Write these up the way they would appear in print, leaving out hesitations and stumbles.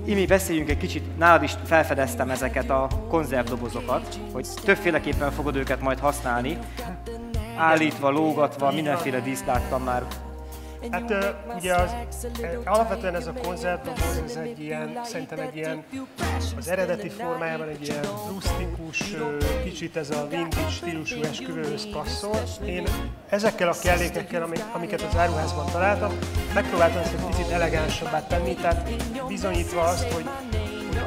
Imi, beszéljünk egy kicsit, nálad is felfedeztem ezeket a konzervdobozokat, hogy többféleképpen fogod őket majd használni. Állítva, lógatva, mindenféle díszt láttam már. Hát ugye alapvetően ez a konzervdoboz, ez egy ilyen, szerintem egy ilyen, az eredeti formájában egy ilyen rustikus, kicsit ez a vintage stílusú esküvőhöz passzol. Én ezekkel a kellékekkel, amiket az áruházban találtam, megpróbáltam ezt egy picit elegánsabbá tenni, tehát bizonyítva azt, hogy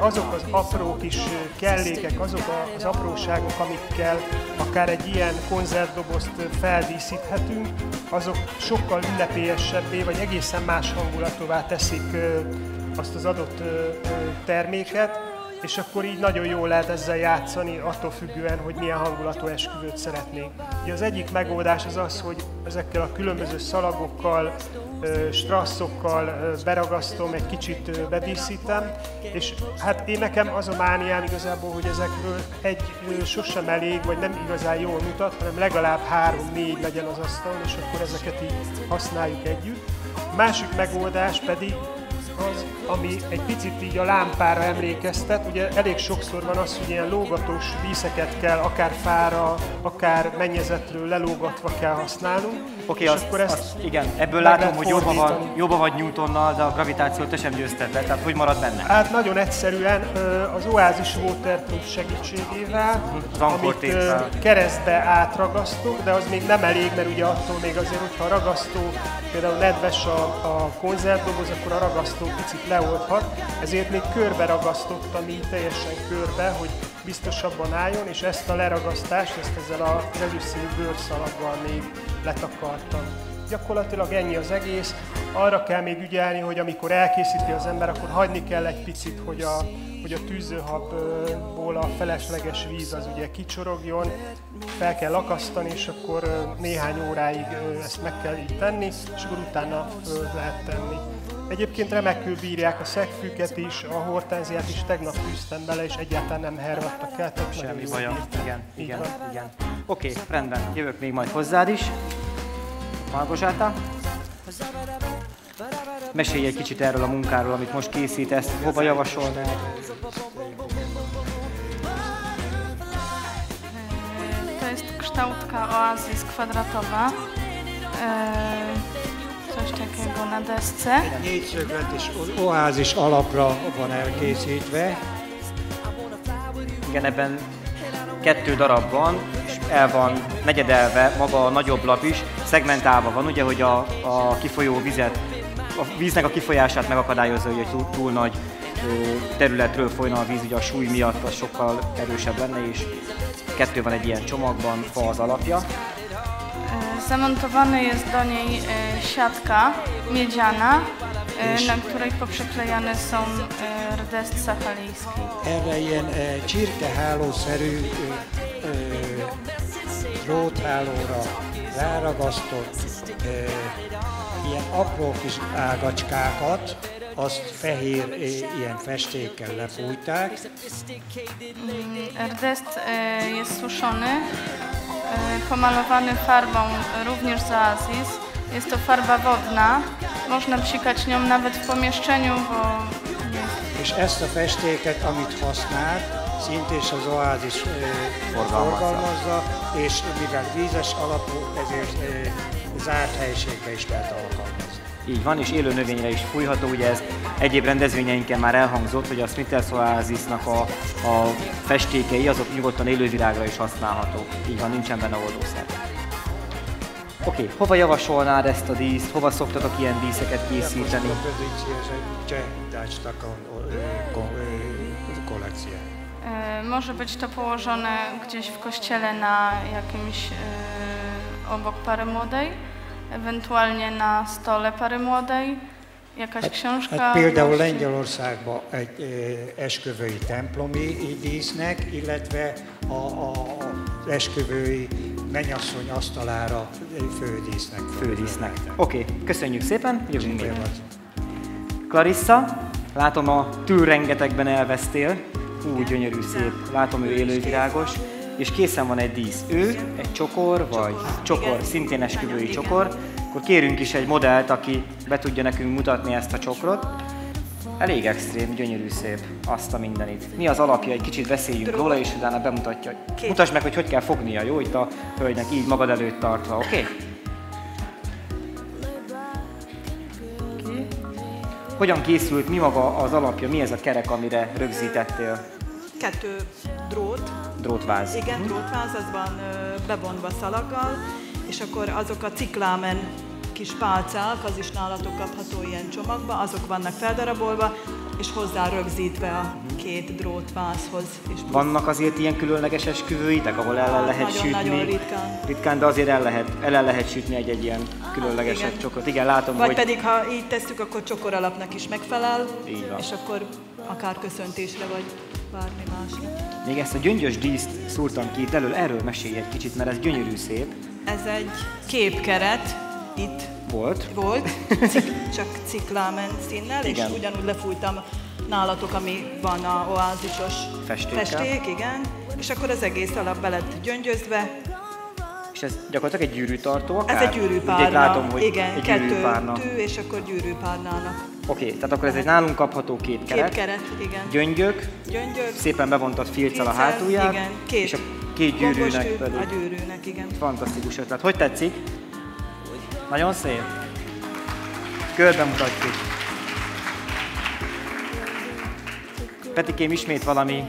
azok az apró kis kellékek, azok az apróságok, amikkel akár egy ilyen konzervdobozt feldíszíthetünk, azok sokkal ünnepélyesebbé, vagy egészen más hangulatová teszik azt az adott terméket, és akkor így nagyon jól lehet ezzel játszani, attól függően, hogy milyen hangulatú esküvőt szeretnénk. Ugye az egyik megoldás az az, hogy ezekkel a különböző szalagokkal, strassokkal beragasztom, egy kicsit bedíszítem, és hát nekem az a mániám igazából, hogy ezekből egy sosem elég, vagy nem igazán jól mutat, hanem legalább 3-4 legyen az asztalon, és akkor ezeket így használjuk együtt. A másik megoldás pedig az, ami egy picit így a lámpára emlékeztet. Ugye elég sokszor van az, hogy ilyen lógatós díszeket kell akár fára, akár mennyezetről lelógatva kell használnunk. Oké, igen, ebből látom, hogy jobban vagy Newtonnal, de a gravitációt te sem győzted le, tehát hogy marad benne? Hát nagyon egyszerűen az Oasis Waterproof segítségével, amit keresztbe átragasztunk, de az még nem elég, mert ugye attól még azért, hogyha a ragasztó, például nedves a konzervdoboz, akkor a ragasztó picit leoldhat, ezért még körbe ragasztottam így teljesen körbe, hogy biztosabban álljon, és ezt a leragasztást, ezt ezzel az ezüstszínű bőrszalaggal még letakartam. Gyakorlatilag ennyi az egész. Arra kell még ügyelni, hogy amikor elkészíti az ember, akkor hagyni kell egy picit, hogy a tűzőhabból a felesleges víz az ugye kicsorogjon, fel kell akasztani, és akkor néhány óráig ezt meg kell így tenni, és akkor utána föl lehet tenni. Egyébként remekül bírják a szegfűket is, a hortenziát is, tegnap fűztem bele, és egyáltalán nem hervadtak el. Semmi baja. Igen. Oké, rendben, jövök még majd hozzád is. Margozsáta? Mesélj egy kicsit erről a munkáról, amit most készítesz, hova javasolnád? To jest kształtka Oasis kwadratowa. Coś takiego na desce. Négyszögletes Oasis alapra van elkészítve. Igen, ebben 2 darab van, és el van negyedelve maga a nagyobb lap is, szegmentálva van, ugye, hogy a kifolyó vizet, a víznek a kifolyását megakadályozza, hogy egy túl nagy területről folyna a víz, ugye a súly miatt az sokkal erősebb lenne, és 2 van egy ilyen csomagban, fa az alapja. Zamontowany jest do niej siatka miedziana, na której poprzyklejane są rdest sahalijski. Erre ilyen csirkehálószerű dróthálóra ráragasztott ilyen apró kis ágacskákat, azt fehér ilyen festékkel lefújták. Rdest jest suszony, pomalowany farbą również z Oasis. Jest to farba wodna, można psikać nią nawet w pomieszczeniu, bo... És ezt a festéket, amit használ, szintén az Oasis forgalmazza, és mivel vízes alapú, ezért zárt helyiségbe is lehet alkalmazni. Így van, és élő növényre is fújható, ugye ez egyéb rendezvényeinken már elhangzott, hogy a Smithers Oasisnak a festékei azok nyugodtan élővirágra is használhatók. Így van, nincsen benne oldószer. Oké, hova javasolnád ezt a díszt? Hova szoktatok ilyen díszeket készíteni? Może być to położone gdzieś w kościele na jakimś obok pary młodej, ewentualnie na stole pary młodej, jakaś książka. Hát például Lengyelországban egy esküvői templomi dísznek, illetve az esküvői mennyasszony asztalára fődísznek. Fődísznek. Oké, köszönjük szépen, jövünk még. Clarissa, látom a rengetegben elvesztél. Gyönyörű, szép. Látom, ő élővirágos. És készen van egy dísz. Ő egy csokor, vagy csokor, szintén esküvői csokor. Akkor kérünk is egy modellt, aki be tudja nekünk mutatni ezt a csokrot. Elég extrém, gyönyörű szép, azt a mindenit. Mi az alapja, egy kicsit beszéljünk róla, és utána bemutatja. Mutasd meg, hogy kell fognia, jó? Itt a hölgynek így magad előtt tartva, oké? Hogyan készült, mi maga az alapja, mi ez a kerek, amire rögzítettél? 2 drót. Drótváz. Igen, drótváz, az van bevonva szalaggal, és akkor azok a ciklámen kis pálcák, az is nálatok kapható ilyen csomagba, azok vannak feldarabolva, és hozzá rögzítve a 2 drótvázhoz. És vannak azért ilyen különleges esküvőitek, ahol el lehet sütni? Nagyon ritkán. Ritkán, de azért el lehet sütni egy ilyen különleges csokrot. Igen, látom, vagy hogy... pedig, ha így tesszük, akkor csokoralapnak is megfelel, így van. És akkor akár köszöntésre, vagy bármi másra. Még ezt a gyöngyös díszt szúrtam ki itt elől, erről mesélj egy kicsit, mert ez gyönyörű szép. Ez egy képkeret, itt volt, csak ciklámen színnel, igen. És ugyanúgy lefújtam nálatok, ami van a oázisos festék, igen, és akkor az egész alap be lett gyöngyözve. És ez gyakorlatilag egy gyűrűtartó akár? Ez egy gyűrűpárna, látom, hogy igen, egy 2 gyűrűpárna. tű, és akkor gyűrűpárnának. Oké, tehát akkor ez egy nálunk kapható 2 keret. 2 keret, igen. Gyöngyök, szépen bevontat filccel a hátulját, igen, és a 2 gyűrűnek pedig. A gyűrűnek, igen. Fantasztikus ötlet. Hogy tetszik? Nagyon szép. Körbe mutatjuk. Petikém, ismét valami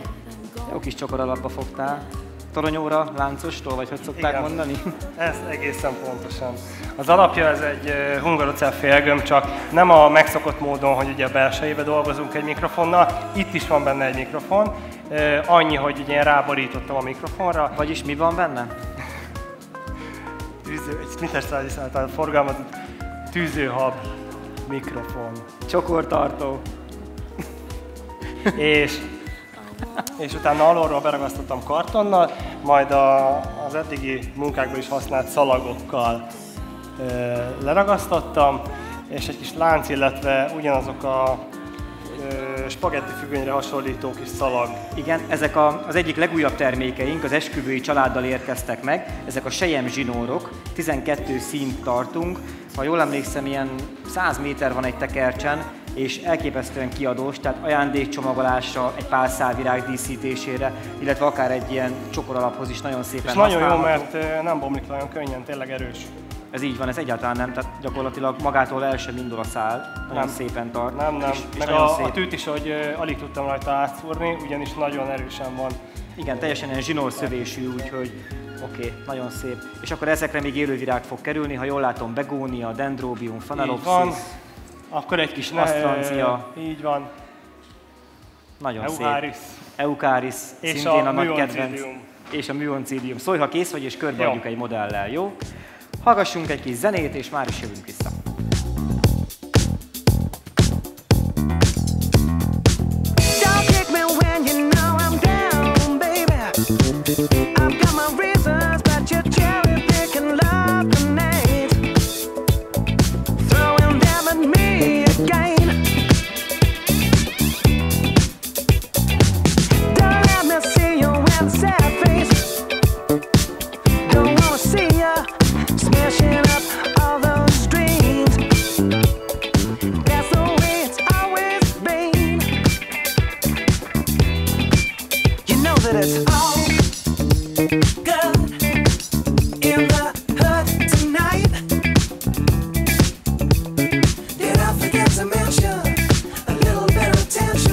jó kis csokoralapba fogtál. Toronyóra, láncostól, vagy hogy szokták mondani? Ez egészen pontosan. Az alapja ez egy hungarocell félgömb, csak nem a megszokott módon, hogy ugye a belsejébe dolgozunk egy mikrofonnal. Itt is van benne egy mikrofon, annyi, hogy ugye ráborítottam a mikrofonra. Vagyis mi van benne? Egy Smith & Wesson által forgalmazott tűzőhab mikrofon. Csokortartó. És utána alulról beragasztottam kartonnal, majd az eddigi munkákban is használt szalagokkal leragasztottam, és egy kis lánc, illetve ugyanazok a spagetti függönyre hasonlító kis szalag. Igen, ezek az egyik legújabb termékeink, az esküvői családdal érkeztek meg. Ezek a selyem zsinórok, 12 színt tartunk. Ha jól emlékszem, ilyen 100 méter van egy tekercsen, és elképesztően kiadós, tehát ajándékcsomagolásra, egy pálszálvirág díszítésére, illetve akár egy ilyen csokoralaphoz is nagyon szépen használható. És nagyon jó, mert nem bomlik nagyon könnyen, tényleg erős. Ez így van, ez egyáltalán nem, tehát gyakorlatilag magától el sem indul a szál, nagyon szépen tart. Nem, és meg a tűt is, hogy alig tudtam rajta átszúrni, ugyanis nagyon erősen van. Igen, teljesen ilyen zsinórszövésű, úgyhogy oké, nagyon szép. És akkor ezekre még élővirág fog kerülni, ha jól látom, begónia, dendrobium, phalaenopsis. Akkor egy kis asztrancia. Így van. Nagyon Eucharis. szép. Eucharis, és szintén a nagy kedvenc. És a myoncidium. Szólj, ha kész vagy, és körbeadjuk egy modellel, jó? Hallgassunk egy kis zenét, és már is jövünk vissza. Tears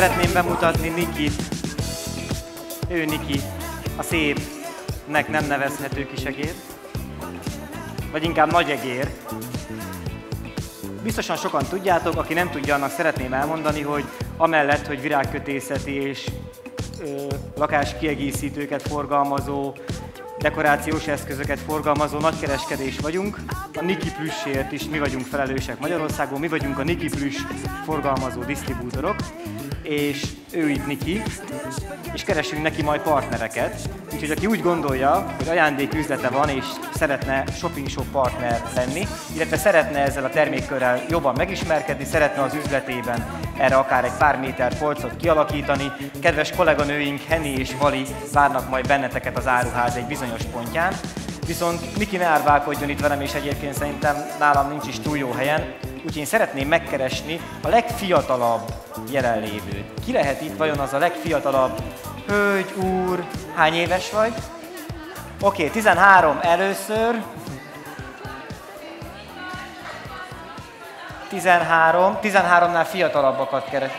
Szeretném bemutatni Nikit. Ő Niki, a szépnek nem nevezhető kisegér, vagy inkább nagyegér. Biztosan sokan tudjátok, aki nem tudja, annak szeretném elmondani, hogy amellett, hogy virágkötészeti és lakáskiegészítőket forgalmazó, dekorációs eszközöket forgalmazó nagykereskedés vagyunk. A Niki Plüssért is mi vagyunk felelősek Magyarországon, mi vagyunk a Niki Plüss forgalmazó disztribútorok, és ő itt Niki, és keresünk neki majd partnereket. Úgyhogy aki úgy gondolja, hogy ajándéküzlete van, és szeretne shopping shop partner lenni, illetve szeretne ezzel a termékkörrel jobban megismerkedni, szeretne az üzletében erre akár egy pár méter polcot kialakítani, kedves kolléganőink Henny és Vali várnak majd benneteket az áruház egy bizonyos pontján. Viszont Niki ne árválkodjon itt velem, és egyébként szerintem nálam nincs is túl jó helyen, úgyhogy én szeretném megkeresni a legfiatalabb jelenlévőt. Ki lehet itt vajon az a legfiatalabb hölgy, úr? Hány éves vagy? Oké, 13 először. 13-nál fiatalabbakat keres.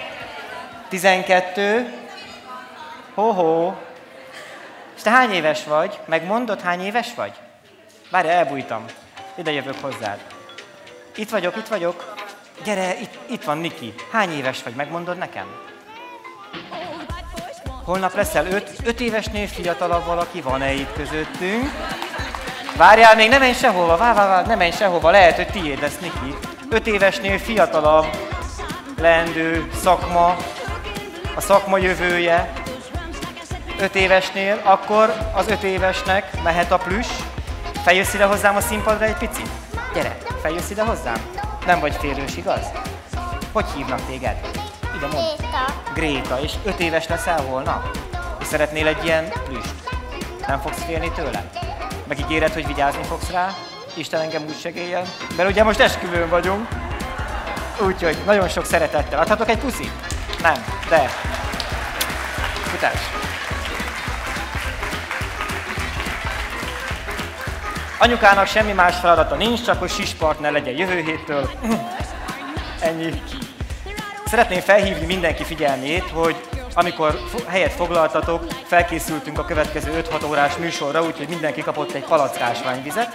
12. Ho-ho. És te hány éves vagy? Megmondod, hány éves vagy? Várj, elbújtam. Ide jövök hozzád. Itt vagyok. Gyere, itt van Niki. Hány éves vagy? Megmondod nekem? Holnap leszel 5 évesnél fiatalabb valaki, van-e itt közöttünk? Várjál, még ne menj sehova, ne menj sehova, lehet, hogy tiéd lesz Niki. 5 évesnél fiatalabb leendő szakma, a szakma jövője. 5 évesnél, akkor az 5 évesnek mehet a plüss. Feljössz ide hozzám a színpadra egy picit? Gyere, feljössz ide hozzám? Nem vagy félős, igaz? Hogy hívnak téged? Ide mondd. Gréta, és 5 éves leszel holnap? És szeretnél egy ilyen plüst? Nem fogsz félni tőle? Megígéred, hogy vigyázni fogsz rá? Isten engem úgy segéljen. Mert ugye most esküvőn vagyunk. Úgyhogy nagyon sok szeretettel. Adhatok egy puszit? Nem, de. Futás. Anyukának semmi más feladata nincs, csak hogy sispartner legyen jövő héttől. Ennyi. Szeretném felhívni mindenki figyelmét, hogy amikor helyet foglaltatok, felkészültünk a következő 5-6 órás műsorra, úgyhogy mindenki kapott egy palackásványvizet.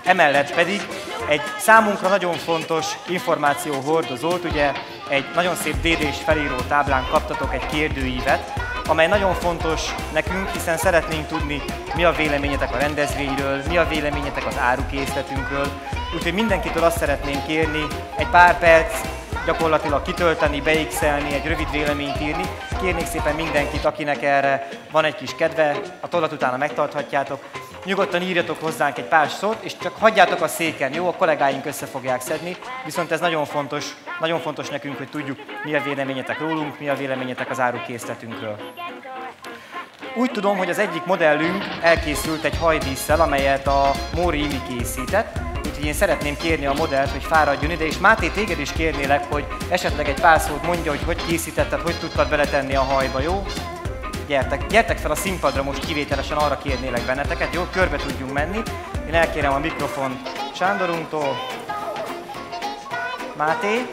Emellett pedig egy számunkra nagyon fontos információhordozót, ugye egy nagyon szép DD-s felíró táblán kaptatok egy kérdőívet, amely nagyon fontos nekünk, hiszen szeretnénk tudni, mi a véleményetek a rendezvényről, mi a véleményetek az árukészletünkről. Úgyhogy mindenkitől azt szeretném kérni, egy pár perc gyakorlatilag kitölteni, beixelni, egy rövid véleményt írni. Kérnék szépen mindenkit, akinek erre van egy kis kedve, a tollat utána megtarthatjátok. Nyugodtan írjatok hozzánk egy pár szót, és csak hagyjátok a széken, jó? A kollégáink össze fogják szedni, viszont ez nagyon fontos nekünk, hogy tudjuk, mi a véleményetek rólunk, mi a véleményetek az árukészletünkről. Úgy tudom, hogy az egyik modellünk elkészült egy hajdísszel, amelyet a Móri Imi készített, úgyhogy én szeretném kérni a modellt, hogy fáradjon ide, és Máté, téged is kérnélek, hogy esetleg egy pár szót mondja, hogy készítetted, hogy tudtad beletenni a hajba, jó? Gyertek fel a színpadra, most kivételesen arra kérnélek benneteket, jó? Körbe tudjunk menni. Én elkérem a mikrofont Sándorunktól. Máté?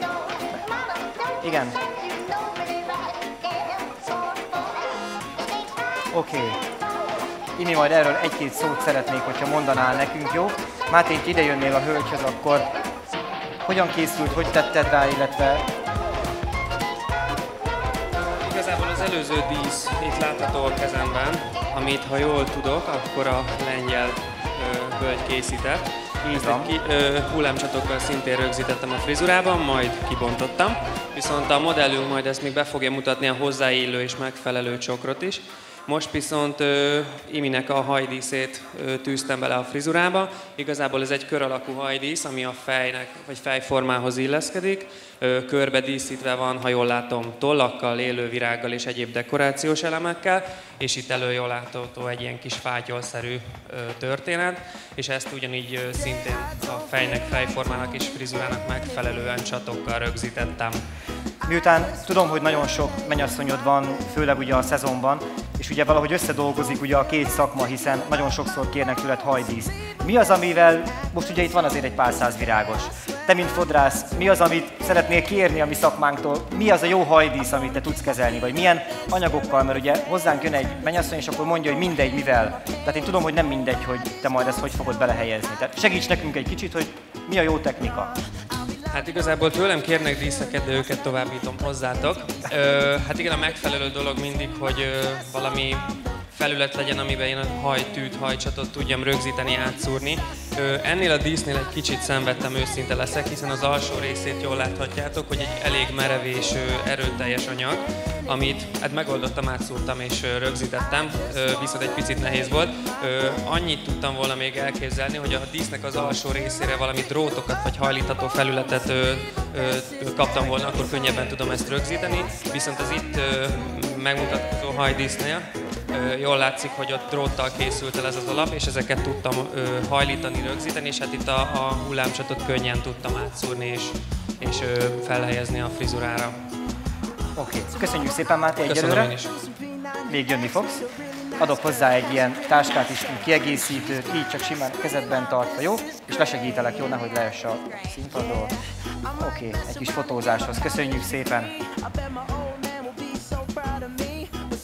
Igen. Oké. Imi, majd erről egy-két szót szeretnék, hogyha mondanál nekünk, jó? Máté, itt ide jönnél a hölgyhöz, akkor hogyan készült, hogy tetted rá, illetve... Igazából az előző dísz itt látható a kezemben, amit ha jól tudok, akkor a lengyel hölgy készített. Ezt egy hullámcsatokkal szintén rögzítettem a frizurában, majd kibontottam. Viszont a modellünk majd ezt még be fogja mutatni a hozzáillő és megfelelő csokrot is. Most viszont Iminek a hajdíszét tűztem bele a frizurába. Igazából ez egy kör alakú hajdísz, ami a fejnek, vagy fejformához illeszkedik. Körbe díszítve van, ha jól látom, tollakkal, élővirággal és egyéb dekorációs elemekkel, és itt jól látható egy ilyen kis fátyolszerű történet, és ezt ugyanígy szintén a fejnek, fejformának és frizurának megfelelően csatokkal rögzítettem. Miután tudom, hogy nagyon sok mennyasszonyod van, főleg ugye a szezonban, és ugye valahogy összedolgozik ugye a két szakma, hiszen nagyon sokszor kérnek tőled hajdíszt. Mi az, amivel, most ugye itt van azért egy pár száz virágos. Te, mint fodrász, mi az, amit szeretnél kérni a mi szakmánktól? Mi az a jó hajdísz, amit te tudsz kezelni? Vagy milyen anyagokkal? Mert ugye hozzánk jön egy mennyasszony, és akkor mondja, hogy mindegy, mivel. Tehát én tudom, hogy nem mindegy, hogy te majd ezt hogy fogod belehelyezni. Tehát segíts nekünk egy kicsit, hogy mi a jó technika. Hát igazából tőlem kérnek díszeket, de őket továbbítom hozzátok. Hát igen, a megfelelő dolog mindig, hogy valami felület legyen, amiben én a hajtűt, hajcsatot tudjam rögzíteni, átszúrni. Ennél a dísznél egy kicsit szenvedtem, őszinte leszek, hiszen az alsó részét jól láthatjátok, hogy egy elég merev és erőteljes anyag, amit hát megoldottam, átszúrtam és rögzítettem, viszont egy picit nehéz volt. Annyit tudtam volna még elképzelni, hogy a dísznek az alsó részére valami drótokat vagy hajlítható felületet kaptam volna, akkor könnyebben tudom ezt rögzíteni, viszont az itt megmutatkozó hajdísznél jól látszik, hogy ott dróttal készült el ez az alap, és ezeket tudtam hajlítani, rögzíteni, és hát itt a hullámcsatot könnyen tudtam átszúrni és felhelyezni a frizurára. Oké, köszönjük szépen, Máté, egyelőre. Még jönni fogsz. Adok hozzá egy ilyen táskát is, kiegészítőt, így csak simán kezedben tartva, jó? És lesegítelek, jó? Nehogy leess a színpadról. Oké, egy kis fotózáshoz. Köszönjük szépen.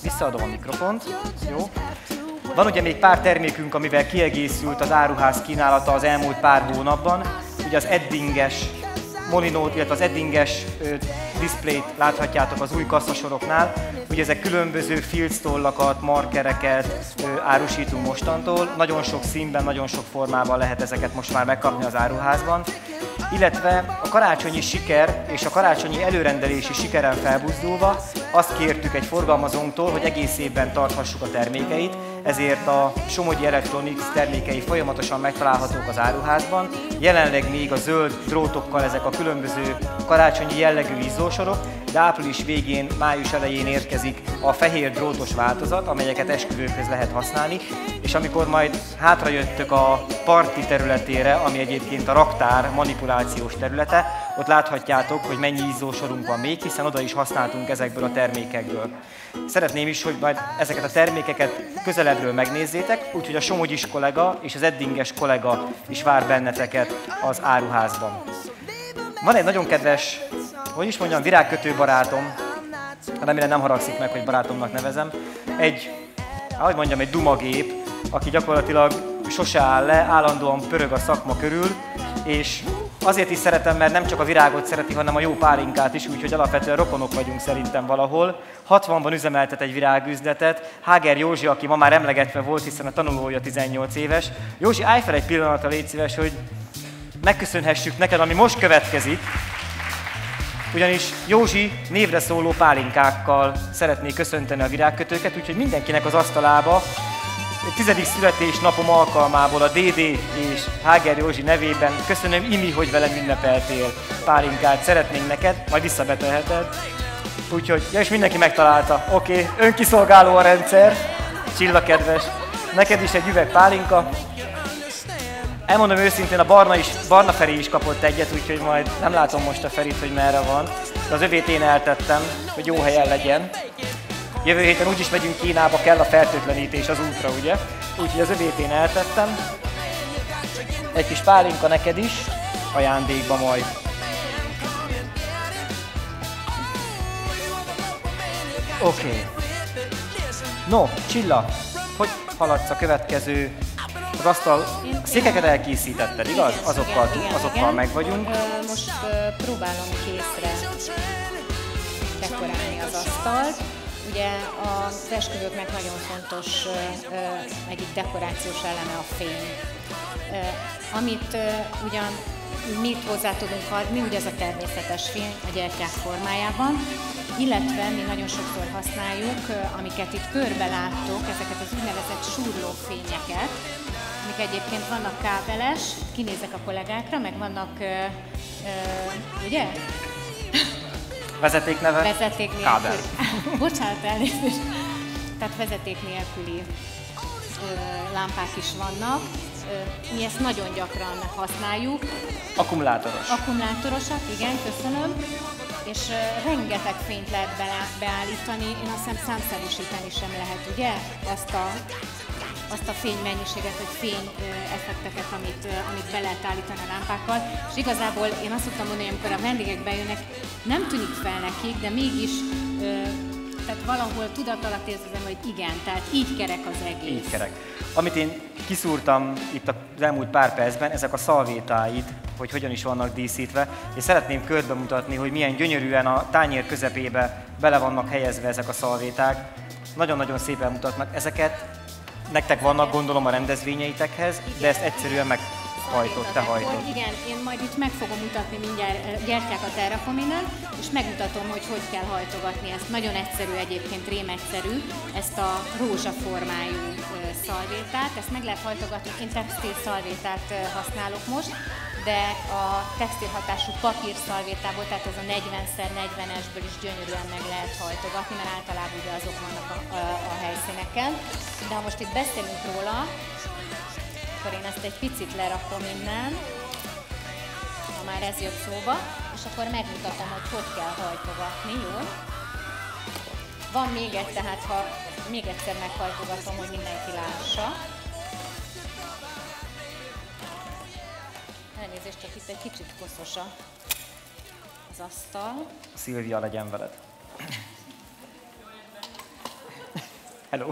Visszaadom a mikrofont, jó? Van ugye még pár termékünk, amivel kiegészült az áruház kínálata az elmúlt pár hónapban. Ugye az eddinges molinót, illetve az eddinges diszplét láthatjátok az új kasszasoroknál. Ugye ezek különböző filctollakat, markereket árusítunk mostantól. Nagyon sok színben, nagyon sok formában lehet ezeket most már megkapni az áruházban. Illetve a karácsonyi siker és a karácsonyi előrendelési sikeren felbuzdulva azt kértük egy forgalmazónktól, hogy egész évben tarthassuk a termékeit, ezért a Somogyi Electronics termékei folyamatosan megtalálhatók az áruházban. Jelenleg még a zöld drótokkal ezek a különböző karácsonyi jellegű izzósorok, de április végén, május elején érkezik a fehér drótos változat, amelyeket esküvőkhöz lehet használni, és amikor majd hátrajöttök a parti területére, ami egyébként a raktár manipulációs területe, ott láthatjátok, hogy mennyi izzósorunk van még, hiszen oda is használtunk ezekből a termékekből. Szeretném is, hogy majd ezeket a termékeket közelebbről megnézzétek, úgyhogy a Somogyis kollega és az eddinges kollega is vár benneteket az áruházban. Van egy nagyon kedves, hogy is mondjam, virágkötő barátom, remélem nem haragszik meg, hogy barátomnak nevezem, egy dumagép, aki gyakorlatilag sose áll le, állandóan pörög a szakma körül, és azért is szeretem, mert nem csak a virágot szereti, hanem a jó pálinkát is, úgyhogy alapvetően rokonok vagyunk szerintem valahol. 60-ban üzemeltet egy virágüzletet, Háger Józsi, aki ma már emlegetve volt, hiszen a tanulója 18 éves. Józsi, állj fel egy pillanatra, légy szíves, hogy megköszönhessük neked, ami most következik. Ugyanis Józsi névre szóló pálinkákkal szeretné köszönteni a virágkötőket, úgyhogy mindenkinek az asztalába 10. születésnapom alkalmából a DD és Háger Józsi nevében köszönöm, Imi, hogy velem ünnepeltél pálinkát, szeretnénk neked, majd visszabetelheted. Úgyhogy, ja, és mindenki megtalálta. Oké, önkiszolgáló a rendszer, Csilla kedves, neked is egy üveg pálinka. Elmondom őszintén, a Barna Feri is kapott egyet, úgyhogy majd nem látom most a Ferit, hogy merre van. De az övét én eltettem, hogy jó helyen legyen. Jövő héten úgyis megyünk Kínába, kell a fertőtlenítés az útra, ugye? Úgyhogy az övét én eltettem. Egy kis pálinka neked is, ajándékba majd. Oké. No, Csilla, hogy haladsz a következő? Az asztal, a székeket elkészítetted, igaz? Azokkal meg vagyunk. Most próbálom készre dekorálni az asztalt. Ugye az esküvőknek nagyon fontos egyik dekorációs eleme a fény. Amit ugyan mi itt hozzá tudunk adni, ugye ez a természetes fény a gyertyák formájában, illetve mi nagyon sokszor használjuk, amiket itt körbe láttok, ezeket az úgynevezett súrlófényeket, amik egyébként vannak kábeles, kinézek a kollégákra, meg vannak, ugye? Vezetékneve? Vezeték nélkül. Kábel. Bocsánat, elnézést. Tehát vezeték nélküli lámpák is vannak. Mi ezt nagyon gyakran használjuk. Akkumulátoros. Akkumulátorosak, igen, köszönöm. És rengeteg fényt lehet beállítani. Én azt hiszem számszerűsíteni sem lehet, ugye? Ezt a azt a fénymennyiséget, vagy fényeffekteket, amit be lehet állítani a lámpákkal. És igazából én azt szoktam mondani, amikor a vendégek bejönnek, nem tűnik fel nekik, de mégis tehát valahol tudat alatt érzem, hogy igen, tehát így kerek az egész. Így kerek. Amit én kiszúrtam itt az elmúlt pár percben, ezek a szalvétáid, hogy hogyan is vannak díszítve, és szeretném körbe mutatni, hogy milyen gyönyörűen a tányér közepébe bele vannak helyezve ezek a szalvéták. Nagyon-nagyon szépen mutatnak ezeket. Nektek vannak, gondolom, a rendezvényeitekhez, de ezt egyszerűen meghajtott, te hajtott. Igen, én majd itt meg fogom mutatni mindjárt, gyertyák a Terrafominen, és megmutatom, hogy kell hajtogatni ezt. Nagyon egyszerű egyébként, rémegyszerű, ezt a rózsaformájú szalvétát. Ezt meg lehet hajtogatni, én textil szalvétát használok most, de a textilhatású papír szalvétából, tehát ez a 40x40-esből is gyönyörűen meg lehet hajtogatni, mert általában ugye azok vannak a helyszíneken. De ha most itt beszélünk róla, akkor én ezt egy picit lerakom innen, ha már ez jött szóba, és akkor megmutatom, hogy kell hajtogatni, jó? Van még egy, tehát ha még egyszer meghajtogatom, hogy mindenki lássa. Elnézést, csak itt egy kicsit koszos az asztal. Szilvia, legyen veled. Hello.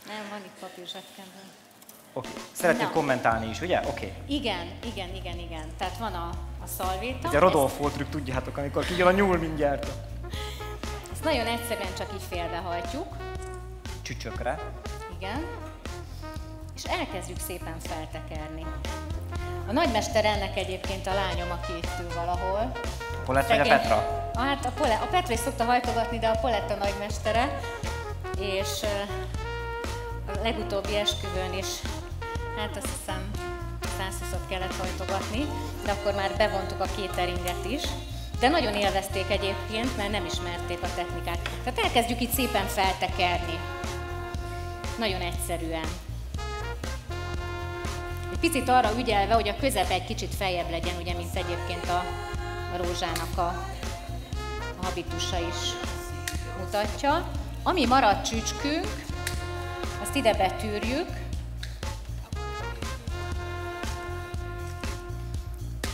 Nem, van itt papír zsebkemben. Oké. Szeretnék kommentálni is, ugye? Oké. Igen. Tehát van a szalvéta. Ez a Rodolfo trükk, tudjátok, amikor kijön a nyúl mindjárt. Ezt nagyon egyszerűen csak így félbehajtjuk. Csücsökre. Igen. És elkezdjük szépen feltekerni. A nagymester ennek egyébként a lányom, aki itt ül valahol. Polett vagy a Petra? Hát a Petra is szokta hajtogatni, de a Polett a nagymestere. És a legutóbbi esküvőn is, hát azt hiszem 120-at kellett hajtogatni, de akkor már bevontuk a cateringet is. De nagyon élvezték egyébként, mert nem ismerték a technikát. Tehát elkezdjük itt szépen feltekerni. Nagyon egyszerűen. Egy picit arra ügyelve, hogy a közep egy kicsit feljebb legyen, ugye, mint egyébként a rózsának a habitusa is mutatja. Ami maradt csücskünk, azt ide betűrjük,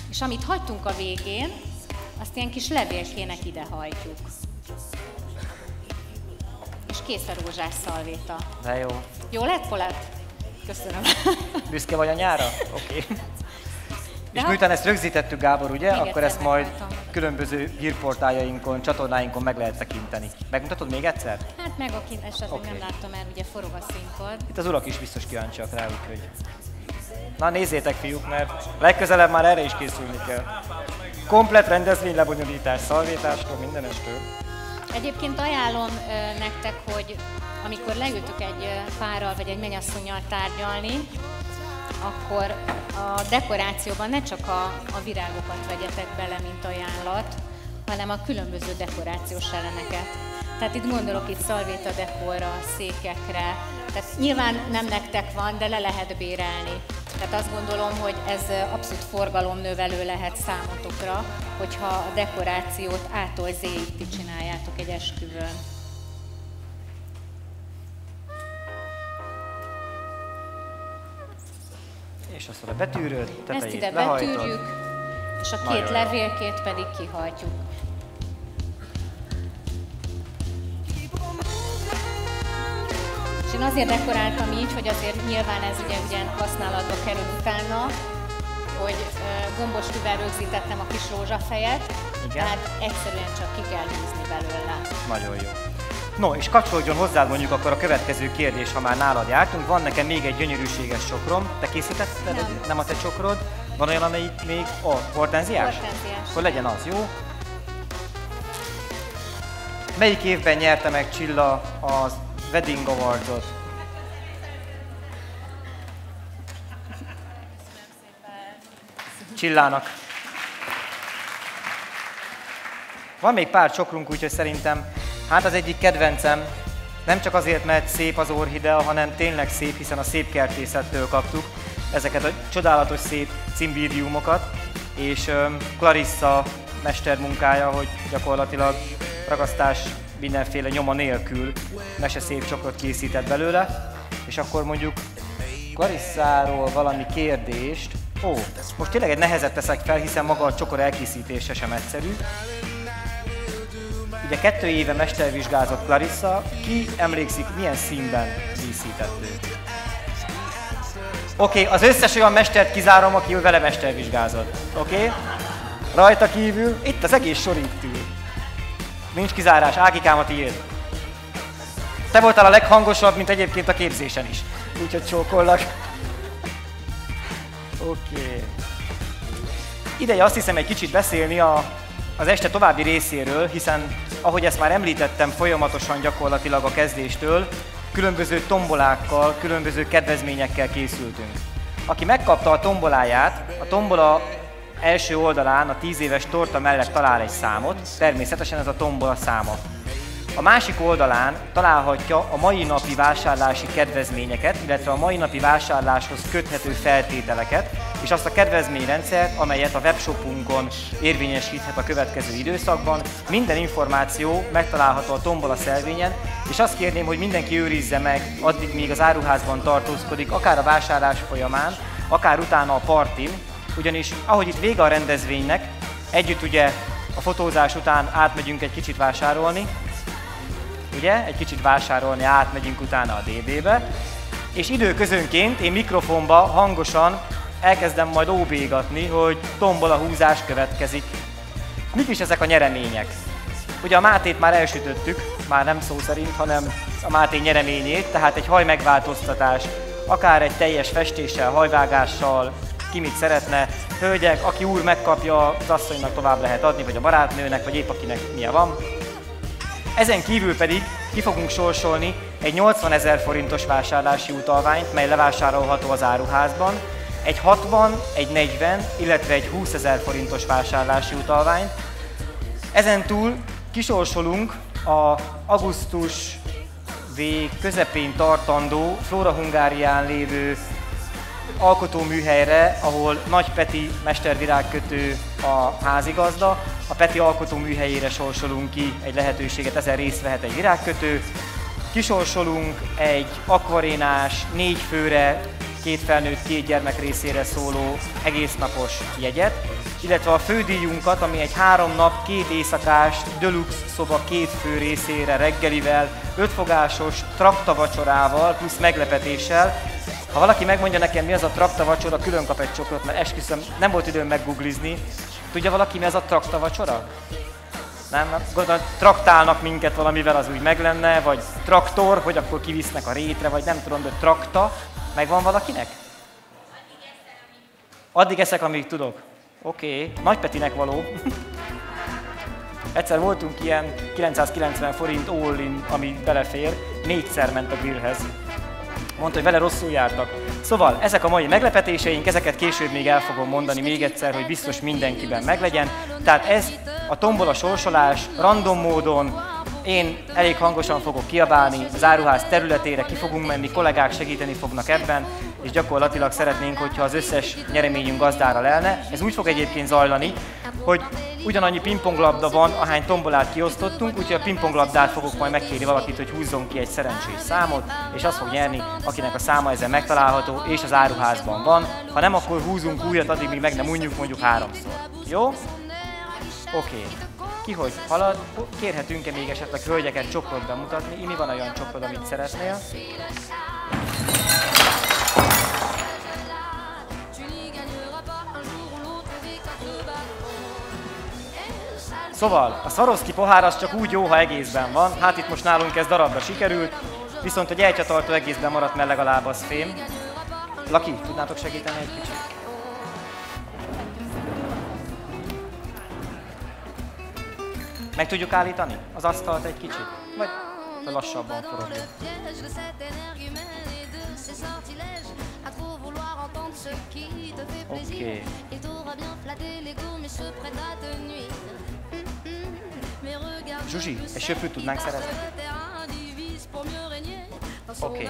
és amit hagytunk a végén, azt ilyen kis levélkének ide hajtjuk. És kész a rózsás szalvéta. De jó. Jó lett, Polett? Köszönöm. Büszke vagy a nyára? Oké. És miután ezt rögzítettük, Gábor, ugye? Akkor ezt majd különböző hírportáljainkon, csatornáinkon meg lehet tekinteni. Megmutatod még egyszer? Hát meg akint esetleg nem láttam, mert ugye forog a színpad. Itt az urak is biztos kíváncsiak rá, úgyhogy... Na nézzétek, fiúk, mert legközelebb már erre is készülni kell. Komplett rendezvény lebonyolítás, szalvétástól, mindenestől. Egyébként ajánlom nektek, hogy amikor leültök egy párral vagy egy mennyasszonnyal tárgyalni, akkor a dekorációban ne csak a virágokat vegyetek bele, mint ajánlat, hanem a különböző dekorációs elemeket. Tehát itt gondolok itt szalvéta dekorra, székekre, tehát nyilván nem nektek van, de le lehet bérelni. Tehát azt gondolom, hogy ez abszolút forgalomnövelő lehet számotokra, hogyha a dekorációt A-tól Z-ig ti csináljátok egy esküvőn. És azt a betűrőt, tetejét ezt ide lehajtod. betűrjük, és a két levélkét pedig kihajtjuk. És én azért dekoráltam így, hogy azért nyilván ez ugye használatba kerül utána, hogy gombos tűvel rögzítettem a kis rózsafejet, tehát egyszerűen csak ki kell húzni belőle. Nagyon jó. No, és kapcsolódjon hozzád mondjuk akkor a következő kérdés, ha már nálad jártunk. Van nekem még egy gyönyörűséges csokrom. Te készítetted? Nem a te csokrod? Van olyan, amelyik még... hortenziás? Hortenziás. Akkor legyen az, jó? Melyik évben nyerte meg Csilla az Wedding Awardot? Csillának. Van még pár csokrunk, úgyhogy szerintem hát az egyik kedvencem, nem csak azért, mert szép az orchidea, hanem tényleg szép, hiszen a szép kertészettől kaptuk ezeket a csodálatos szép cimbídiumokat, és Clarissa mestermunkája, hogy gyakorlatilag ragasztás mindenféle nyoma nélkül meseszép csokrot készített belőle. és akkor mondjuk Clarissáról valami kérdést. Most tényleg egy nehezet teszek fel, hiszen maga a csokor elkészítése sem egyszerű. Ugye 2 éve mestervizsgázott Clarissa, ki emlékszik, milyen színben díszített ő? Oké, az összes olyan mestert kizárom, aki vele mestervizsgázott. Oké? Rajta kívül, itt az egész sor itt ül. Nincs kizárás, Ágikám, a tiéd. Te voltál a leghangosabb, mint egyébként a képzésen is. Úgyhogy csókollak. Oké. Ideje azt hiszem egy kicsit beszélni az este további részéről, hiszen ahogy ezt már említettem, folyamatosan gyakorlatilag a kezdéstől különböző tombolákkal, különböző kedvezményekkel készültünk. Aki megkapta a tomboláját, a tombola első oldalán a 10 éves torta mellett talál egy számot, természetesen ez a tombola száma. A másik oldalán találhatja a mai napi vásárlási kedvezményeket, illetve a mai napi vásárláshoz köthető feltételeket, és azt a kedvezményrendszert, amelyet a webshopunkon érvényesíthet a következő időszakban. Minden információ megtalálható a tombola szelvényen, és azt kérném, hogy mindenki őrizze meg addig, míg az áruházban tartózkodik, akár a vásárlás folyamán, akár utána a partin, ugyanis ahogy itt vége a rendezvénynek, együtt ugye a fotózás után átmegyünk egy kicsit vásárolni, ugye? Egy kicsit vásárolni, átmegyünk utána a DB-be, és időközönként én mikrofonba hangosan elkezdem majd óbégatni, hogy tombola húzás következik. Mik is ezek a nyeremények? Ugye a Mátét már elsütöttük, már nem szó szerint, hanem a Máté nyereményét, tehát egy hajmegváltoztatás, akár egy teljes festéssel, hajvágással, ki mit szeretne. Hölgyek, aki úr megkapja, az asszonynak tovább lehet adni, vagy a barátnőnek, vagy épp akinek milyen van. Ezen kívül pedig ki fogunk sorsolni egy 80 000 forintos vásárlási utalványt, mely levásárolható az áruházban, egy 60, egy 40, illetve egy 20 000 forintos vásárlási utalványt. Ezen túl kisorsolunk a augusztus vég közepén tartandó Flóra Hungárián lévő alkotóműhelyre, ahol Nagy Peti mestervirágkötő a házigazda. A Peti alkotóműhelyére sorsolunk ki egy lehetőséget, ezen részt vehet egy virágkötő. Kisorsolunk egy akvarénás, 4 főre, 2 felnőtt, 2 gyermek részére szóló egésznapos jegyet, illetve a fődíjunkat, ami egy 3 nap, 2 éjszakás deluxe szoba 2 fő részére reggelivel, 5 fogásos traktavacsorával plusz meglepetéssel. Ha valaki megmondja nekem, mi az a traktavacsora, külön kap egy csokrot, mert esküszöm, nem volt időm meggooglizni. Tudja valaki, mi az a traktavacsora? Nem? Gondolom, traktálnak minket valamivel, az úgy meg lenne, vagy traktor, hogy akkor kivisznek a rétre, vagy nem tudom, de trakta. Megvan valakinek? Addig eszek, amíg tudok. Oké. Nagy Petinek való. Egyszer voltunk ilyen 990 forint all-in, ami belefér, 4-szer ment a grillhez. Mondta, hogy vele rosszul jártak. Szóval ezek a mai meglepetéseink, ezeket később még el fogom mondani még egyszer, hogy biztos mindenkiben meglegyen. Tehát ez a tombola sorsolás random módon, én elég hangosan fogok kiabálni, az áruház területére ki fogunk menni, kollégák segíteni fognak ebben, és gyakorlatilag szeretnénk, hogyha az összes nyereményünk gazdára lelne. Ez úgy fog egyébként zajlani, hogy ugyanannyi pingponglabda van, ahány tombolát kiosztottunk, úgyhogy a pingponglabdát fogok majd megkérni valakit, hogy húzzon ki egy szerencsés számot, és azt fog nyerni, akinek a száma ezen megtalálható, és az áruházban van. Ha nem, akkor húzunk újat, addig még meg nem unjuk, mondjuk 3-szor. Jó? Oké. Ki hogy halad, kérhetünk-e még esetleg hölgyeket csokrot bemutatni? Imi, van olyan csokrod, amit szeretnél? Szóval, a Swarovski pohár az csak úgy jó, ha egészben van. Hát itt most nálunk ez darabra sikerült, viszont hogy egyhatartó egészben maradt, mert legalább az fém. Laki, tudnátok segíteni egy kicsit? Meg tudjuk állítani az asztalt egy kicsit? Vagy lassabban forogjon? Oké. Zsuzsi, egy söprűt tudnánk szerezni? Oké.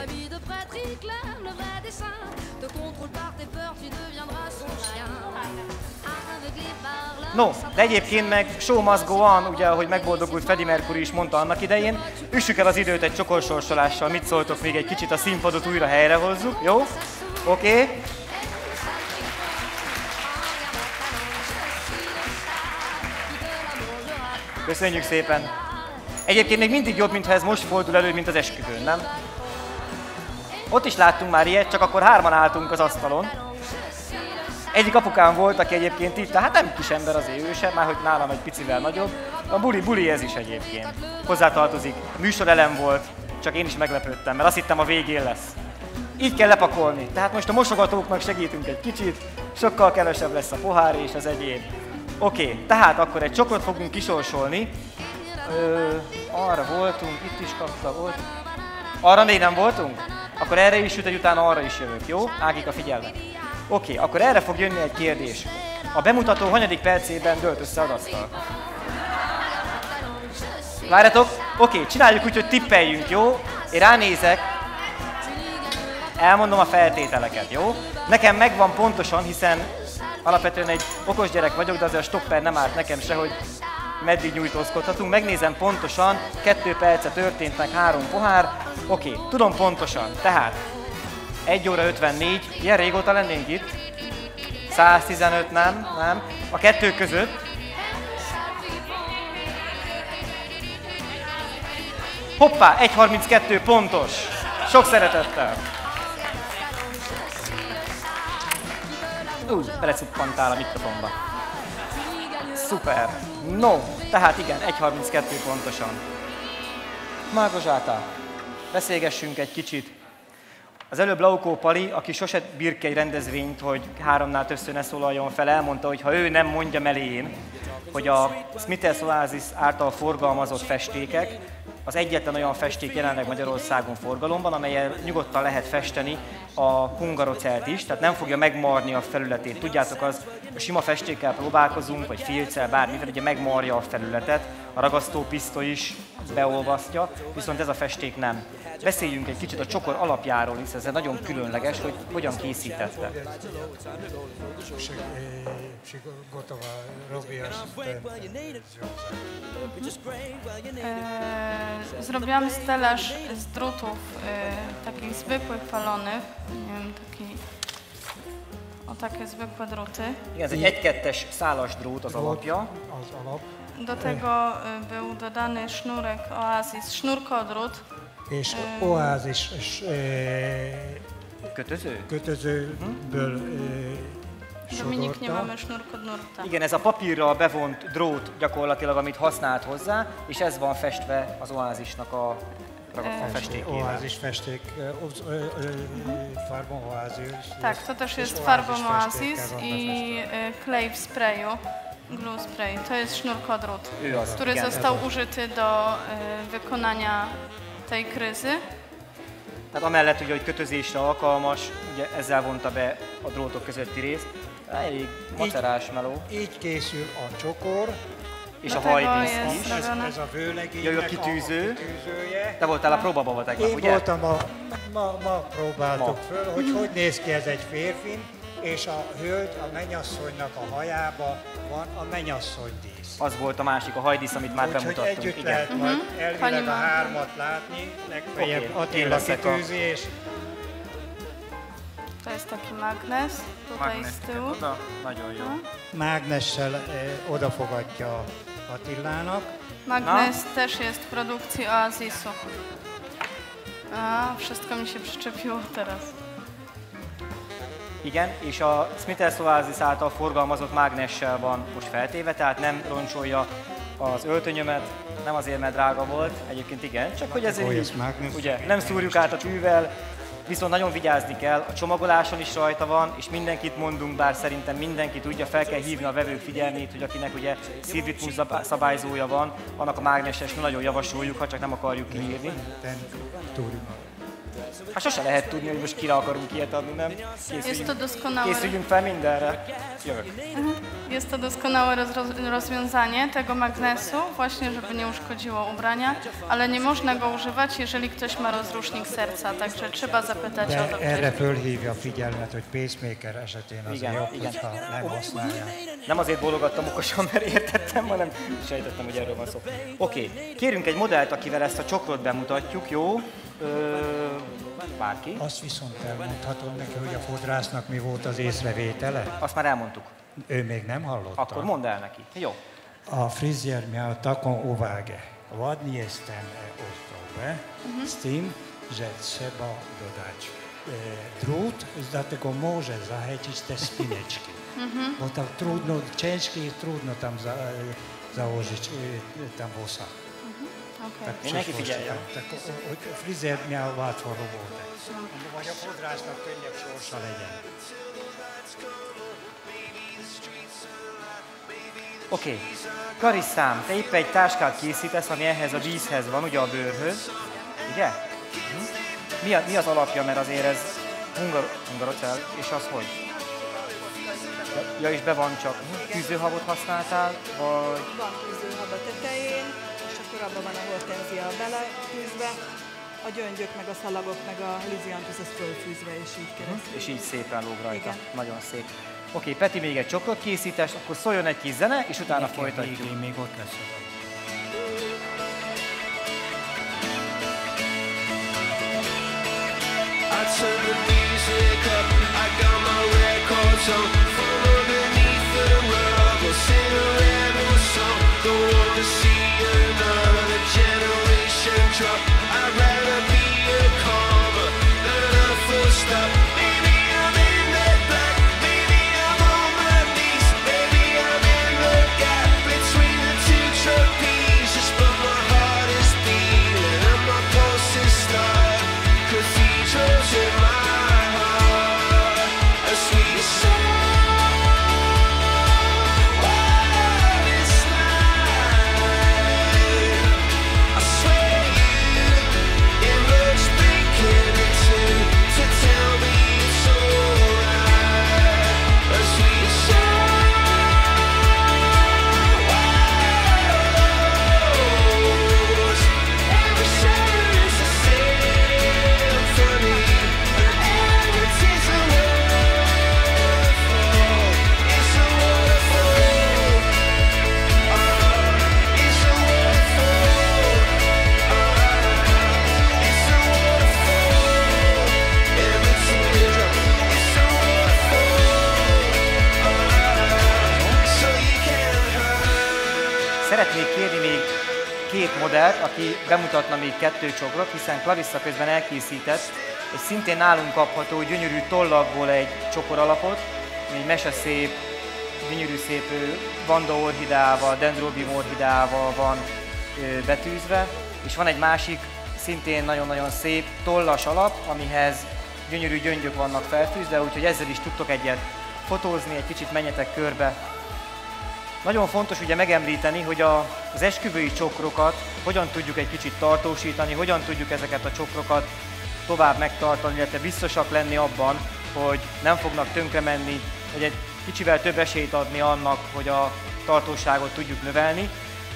No, de egyébként meg show must go on, ugye, ahogy megboldogult Freddie Mercury is mondta annak idején. Üssük el az időt egy csokorsorsolással, mit szóltok, még egy kicsit a színpadot újra helyrehozzuk, jó? Oké. Köszönjük szépen! Egyébként még mindig jobb, mintha ez most fordul elő, mint az esküvőn, nem? Ott is láttunk már ilyet, csak akkor 3-an álltunk az asztalon. Egyik apukám volt, aki egyébként itt, hát nem kis ember azért ő sem, már hogy nálam egy picivel nagyobb. A buli ez is egyébként. Hozzátartozik. Műsorelem volt, csak én is meglepődtem, mert azt hittem a végén lesz. Így kell lepakolni. Tehát most a mosogatóknak segítünk egy kicsit, sokkal kevesebb lesz a pohár és az egyéb. Oké, tehát akkor egy csokrot fogunk kisorsolni. Arra voltunk, itt is kapta, volt. Arra még nem voltunk? Akkor erre is jut, utána arra is jövök, jó? Ágika, figyelnek. Oké, akkor erre fog jönni egy kérdés. A bemutató hanyadik percében dőlt össze az asztal? Várjatok, oké, csináljuk úgy, hogy tippeljünk, jó? Én ránézek, elmondom a feltételeket, jó? Nekem megvan pontosan, hiszen alapvetően egy okos gyerek vagyok, de azért a stopper nem árt nekem se, hogy meddig nyújtózkodhatunk. Megnézem pontosan, 2 perce történt meg 3 pohár. Oké, tudom pontosan, tehát 1 óra 54, ilyen régóta lennénk itt. 115 nem. A 2 között. Hoppá, 1.32 pontos. Sok szeretettel. Belecuppantál a mikrofonba. Szuper. No, tehát igen, 1.32 pontosan. Márko Zsáta, beszélgessünk egy kicsit. Az előbb Laukó Pali, aki sose bír ki egy rendezvényt, hogy 3-nál többször ne szólaljon fel, elmondta, hogy ha ő nem mondja melén, hogy a Smithers Oasis által forgalmazott festékek az egyetlen olyan festék jelenleg Magyarországon forgalomban, amellyel nyugodtan lehet festeni a hungarocelt is, tehát nem fogja megmarni a felületét. Tudjátok, a sima festékkel próbálkozunk, vagy filccel, bármivel, ugye megmarja a felületet, a ragasztópisztoly is beolvasztja, viszont ez a festék nem. Beszéljünk egy kicsit a csokor alapjáról, hisz ez nagyon különleges, hogy hogyan készítette. Zrobiłam stelaż z drutów takich zwykłych, falonych, nie wiem, takie zwykłe druty. Igen, ez egy 1-2-es szálas drót az alapja. Do tego był dodany sznurek Oasis, sznurkodrut. És Oasis kötözőből Dominik, nie mamy sznurkodnurta. Igen, ez a papírral bevont drót gyakorlatilag, amit használt hozzá, és ez van festve az Oasisnak a festékével. Oasis festék, farbą Oasis. Tak, to też jest farbą Oasis i klej w sprayu, glue spray. To jest sznurkodrut, który został użyty do wykonania tej kryzy. Tehát amellett, ugye, hogy kötözésre alkalmas, ugye ezzel vonta be a drótok közötti részt. Elég macerás meló. Így készül a csokor. És a hajdísz is. Ez a vőlegénynek a kitűzője. Kitűzője. Te voltál a próbában tegnap, ugye? Én voltam, ma próbáltuk föl, hogy néz ki ez egy férfin, és a hölgy, a mennyasszonynak a hajába van a mennyasszonydísz. Az volt a másik, a hajdísz, amit már bemutattunk. Úgyhogy együtt lehet majd elvileg a 3-at látni, legfeljebb Attila kitűzi, és... To jest taki magnes, tutaj z tyłu. Nagyon jó. Mágnessel odafogadja Attilának. Magnes też jest w produkcji Oasisu. A, wszystko mi się przyczepiło teraz. Igen, és a Smithers Oasis által forgalmazott mágnessel van most feltéve, tehát nem roncsolja az öltönyömet, nem azért, mert drága volt, egyébként igen, csak hogy ezért így, ugye, nem szúrjuk át a tűvel, viszont nagyon vigyázni kell, a csomagoláson is rajta van, és mindenkit mondunk, bár szerintem mindenki tudja, fel kell hívni a vevők figyelmét, hogy akinek ugye szívritmus szabályzója van, annak a mágneses nagyon javasoljuk, ha csak nem akarjuk kiírni. Hát sose lehet tudni, hogy most kire akarunk ilyet adni, nem? Készüljünk fel mindenre. Jövök. Jest to doskonałe rozwiązanie tego magnesu, właśnie żeby nie uszkodziło ubrania, ale nie można go używać, jeżeli ktoś ma rozrusznik serca, także trzeba zapytać o to. Erre fölhívja a figyelmet, hogy pacemaker esetén azért jobb, hogyha nem használják. Nem azért bólogattam okosan, mert értettem, hanem sejtettem, hogy erről van szó. Oké, kérünk egy modellt, akivel ezt a csokrot bemutatjuk, jó? Bárki. Azt viszont elmondhatom neki, hogy a fodrásznak mi volt az észrevétele? Azt már elmondtuk. Ő még nem hallotta. Akkor mondd el neki. Jó. A fryzjer miał taką uwagę. Ładnie jest ten ostrowy, z tym, że trzeba dodać drut, dlatego może zachęcić te spineczki. Bo tam trudno, ciężkie i trudno tam założyć tam włosa. Okay. Mindenki figyeljen. Hogy fryzjer miał łatwo robotę. Vagy a fodrásznak könnyebb sorsa legyen. Oké. Karisszám, te épp egy táskát készítesz, ami ehhez a vízhez van, ugye a bőrhöz. Ugye? Mi az alapja, mert azért ez hungarocell, és az hogy? Ja, és be van csak. Tűzőhabot használtál, vagy... Van tűzőhab a tetején, és akkor abban van a hortenzia beletűzve, a gyöngyök, meg a szalagok, meg a liziantusz, az fölfűzve, és így keresztül. És így szépen lóg rajta. Igen. Nagyon szép. Oké, Peti még egy csokrot készítes, akkor szóljon egy kis zene, és utána folytatjuk. Még ott lesz. I turn the music up, I got my records on, from underneath the rug, I'll sing a rebel song. Don't wanna see another generation drop. I'd rather be a comma than a full stop. Maybe I'm in the black, maybe I'm on my knees, maybe I'm in the gap between the two trapezes, but my heart is beating and my pulse is starting. Cathedrals in my heart, a sweet song. What is life? I swear you, it looks beginning to tell me it's alright. A sweet song. Every shadow is a symphony, and every tear's a waterfall. It's a waterfall. It's a waterfall. It's a waterfall. Every teardrop is a waterfall. So you can't hurt. Szeretnék kérni még két modellt, aki bemutatna még 2 csokrot, hiszen Clarissa közben elkészített egy szintén nálunk kapható gyönyörű tollakból egy csokoralapot, ami egy meseszép, gyönyörű szép vanda orchideával, dendrobium orchideával van betűzve, és van egy másik, szintén nagyon-nagyon szép tollas alap, amihez gyönyörű gyöngyök vannak felfűzve, úgyhogy ezzel is tudtok egyet fotózni, egy kicsit menjetek körbe. Nagyon fontos ugye megemlíteni, hogy az esküvői csokrokat hogyan tudjuk egy kicsit tartósítani, hogyan tudjuk ezeket a csokrokat tovább megtartani, illetve biztosak lenni abban, hogy nem fognak tönkre menni, hogy egy kicsivel több esélyt adni annak, hogy a tartóságot tudjuk növelni.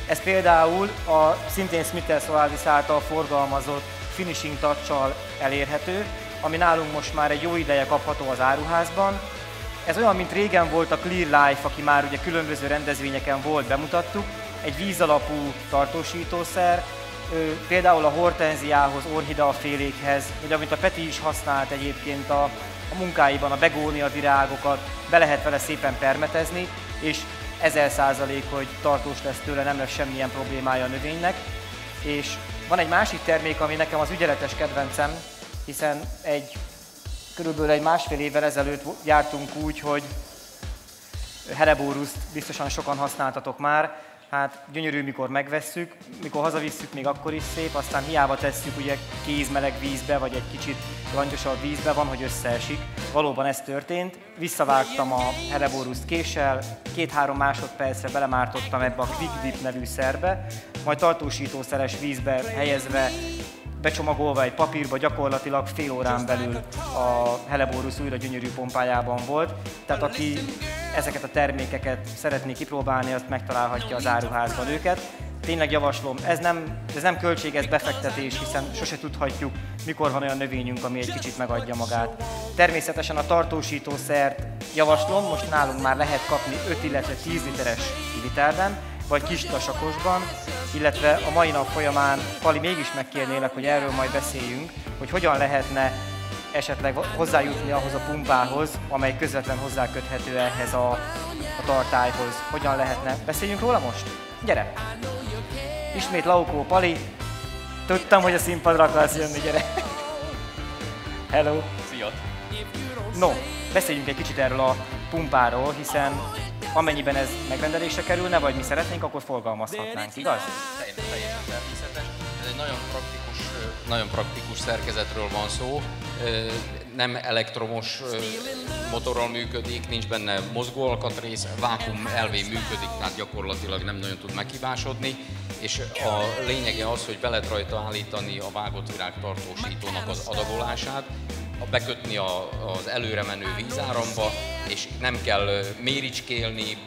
Ez például a szintén Smith & Oasis által forgalmazott finishing touch-sal elérhető, ami nálunk most már egy jó ideje kapható az áruházban. Ez olyan, mint régen volt a Clear Life, aki már ugye különböző rendezvényeken volt, bemutattuk. Egy vízalapú tartósítószer, például a hortenziához, orchideafélékhez, vagy amit a Peti is használt egyébként a munkáiban, a begónia virágokat, be lehet vele szépen permetezni, és 1000%, hogy tartós lesz tőle, nem lesz semmilyen problémája a növénynek. És van egy másik termék, ami nekem az ügyeletes kedvencem, hiszen körülbelül egy másfél évvel ezelőtt jártunk úgy, hogy Helleboruszt biztosan sokan használtatok már. Hát gyönyörű, mikor megvesszük, mikor hazavisszük, még akkor is szép, aztán hiába tesszük ugye kézmeleg vízbe, vagy egy kicsit langyosabb vízbe, van, hogy összeesik. Valóban ez történt. Visszavágtam a Helleboruszt késsel, 2-3 másodpercre belemártottam ebbe a Quick Dip nevű szerbe, majd tartósítószeres vízbe helyezve becsomagolva egy papírba, gyakorlatilag fél órán belül a Helleborus újra gyönyörű pompájában volt. Tehát aki ezeket a termékeket szeretné kipróbálni, azt megtalálhatja az áruházban őket. Tényleg javaslom, ez nem költséges befektetés, hiszen sose tudhatjuk, mikor van olyan növényünk, ami egy kicsit megadja magát. Természetesen a tartósítószert javaslom, most nálunk már lehet kapni 5, illetve 10 literes kiliterben, vagy kis tasakosban, illetve a mai nap folyamán, Pali, mégis megkérnélek, hogy erről majd beszéljünk, hogy hogyan lehetne esetleg hozzájutni ahhoz a pumpához, amely közvetlen hozzáköthető ehhez a tartályhoz. Hogyan lehetne? Beszéljünk róla most? Gyere! Ismét Laukó, Pali. Tudtam, hogy a színpadra akarsz jönni, gyere! Hello! Szia! No, beszéljünk egy kicsit erről a pumpáról, hiszen amennyiben ez megrendelésre kerülne, vagy mi szeretnénk, akkor forgalmazhatnánk, igaz? Teljesen természetes. Ez egy nagyon praktikus szerkezetről van szó. Nem elektromos motorral működik, nincs benne mozgóalkatrész, vákuum elvén működik, tehát gyakorlatilag nem nagyon tud meghibásodni. És a lényege az, hogy be lehet rajta állítani a vágott virág tartósítónak az adagolását, bekötni az előre menő vízáramba, és nem kell méricskélni,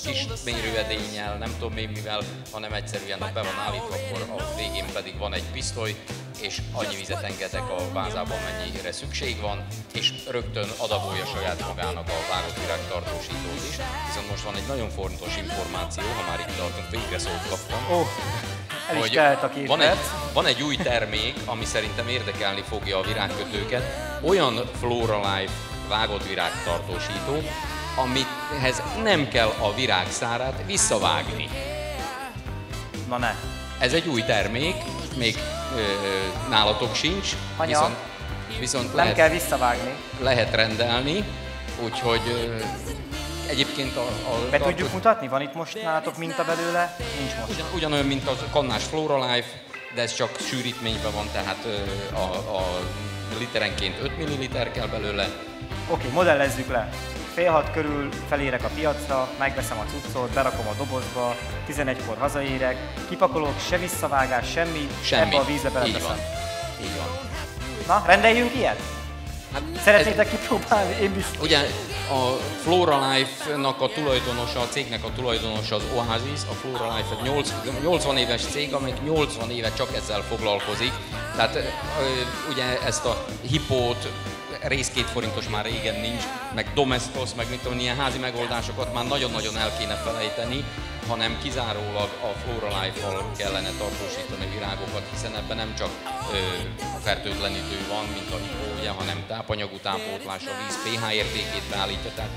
kis mérőedénnyel, nem tudom én mivel, hanem egyszerűen ha be van állítva, akkor a végén pedig van egy pisztoly, és annyi vizet engedek a vázában, mennyire szükség van, és rögtön adagolja saját magának a vágott virág tartósítót is. Viszont most van egy nagyon fontos információ, ha már itt tartunk, végre szót kaptam. El is telt a két perc. Van egy új termék, ami szerintem érdekelni fogja a virágkötőket, olyan Floralife vágott virág tartósító, amihez nem kell a virágszárát visszavágni. Na ne. Ez egy új termék, még nálatok sincs, Anya, viszont nem kell visszavágni. Lehet rendelni, úgyhogy egyébként Be tudjuk mutatni? Van itt most nálatok minta belőle? Nincs most. Ugyanolyan, mint a kannás Floralife, de ez csak sűrítményben van, tehát a literenként 5 ml kell belőle. Oké, modellezzük le. Fél 6 körül felérek a piacra, megveszem a cuccot, berakom a dobozba, 11-kor hazaérek, kipakolok, se visszavágás, semmi. Ebbe a vízbe beleteszem. Így van. Na, rendeljünk ilyet? Hát szeretnétek kipróbálni? Én biztos. Ugye a Floralife-nak a tulajdonosa, a cégnek a tulajdonosa az Oasis, a Floralife egy 80 éves cég, amely 80 éve csak ezzel foglalkozik. Tehát ugye ezt a hipót, rész 2 forintos már régen nincs, meg Domestos, meg mit tudom, ilyen házi megoldásokat már nagyon-nagyon el kéne felejteni, hanem kizárólag a Floralife-val kellene tartósítani virágokat, hiszen ebben nem csak fertőtlenítő van, mint a hipó, ugye, hanem tápanyagú tápótlás, a víz pH értékét beállítja, tehát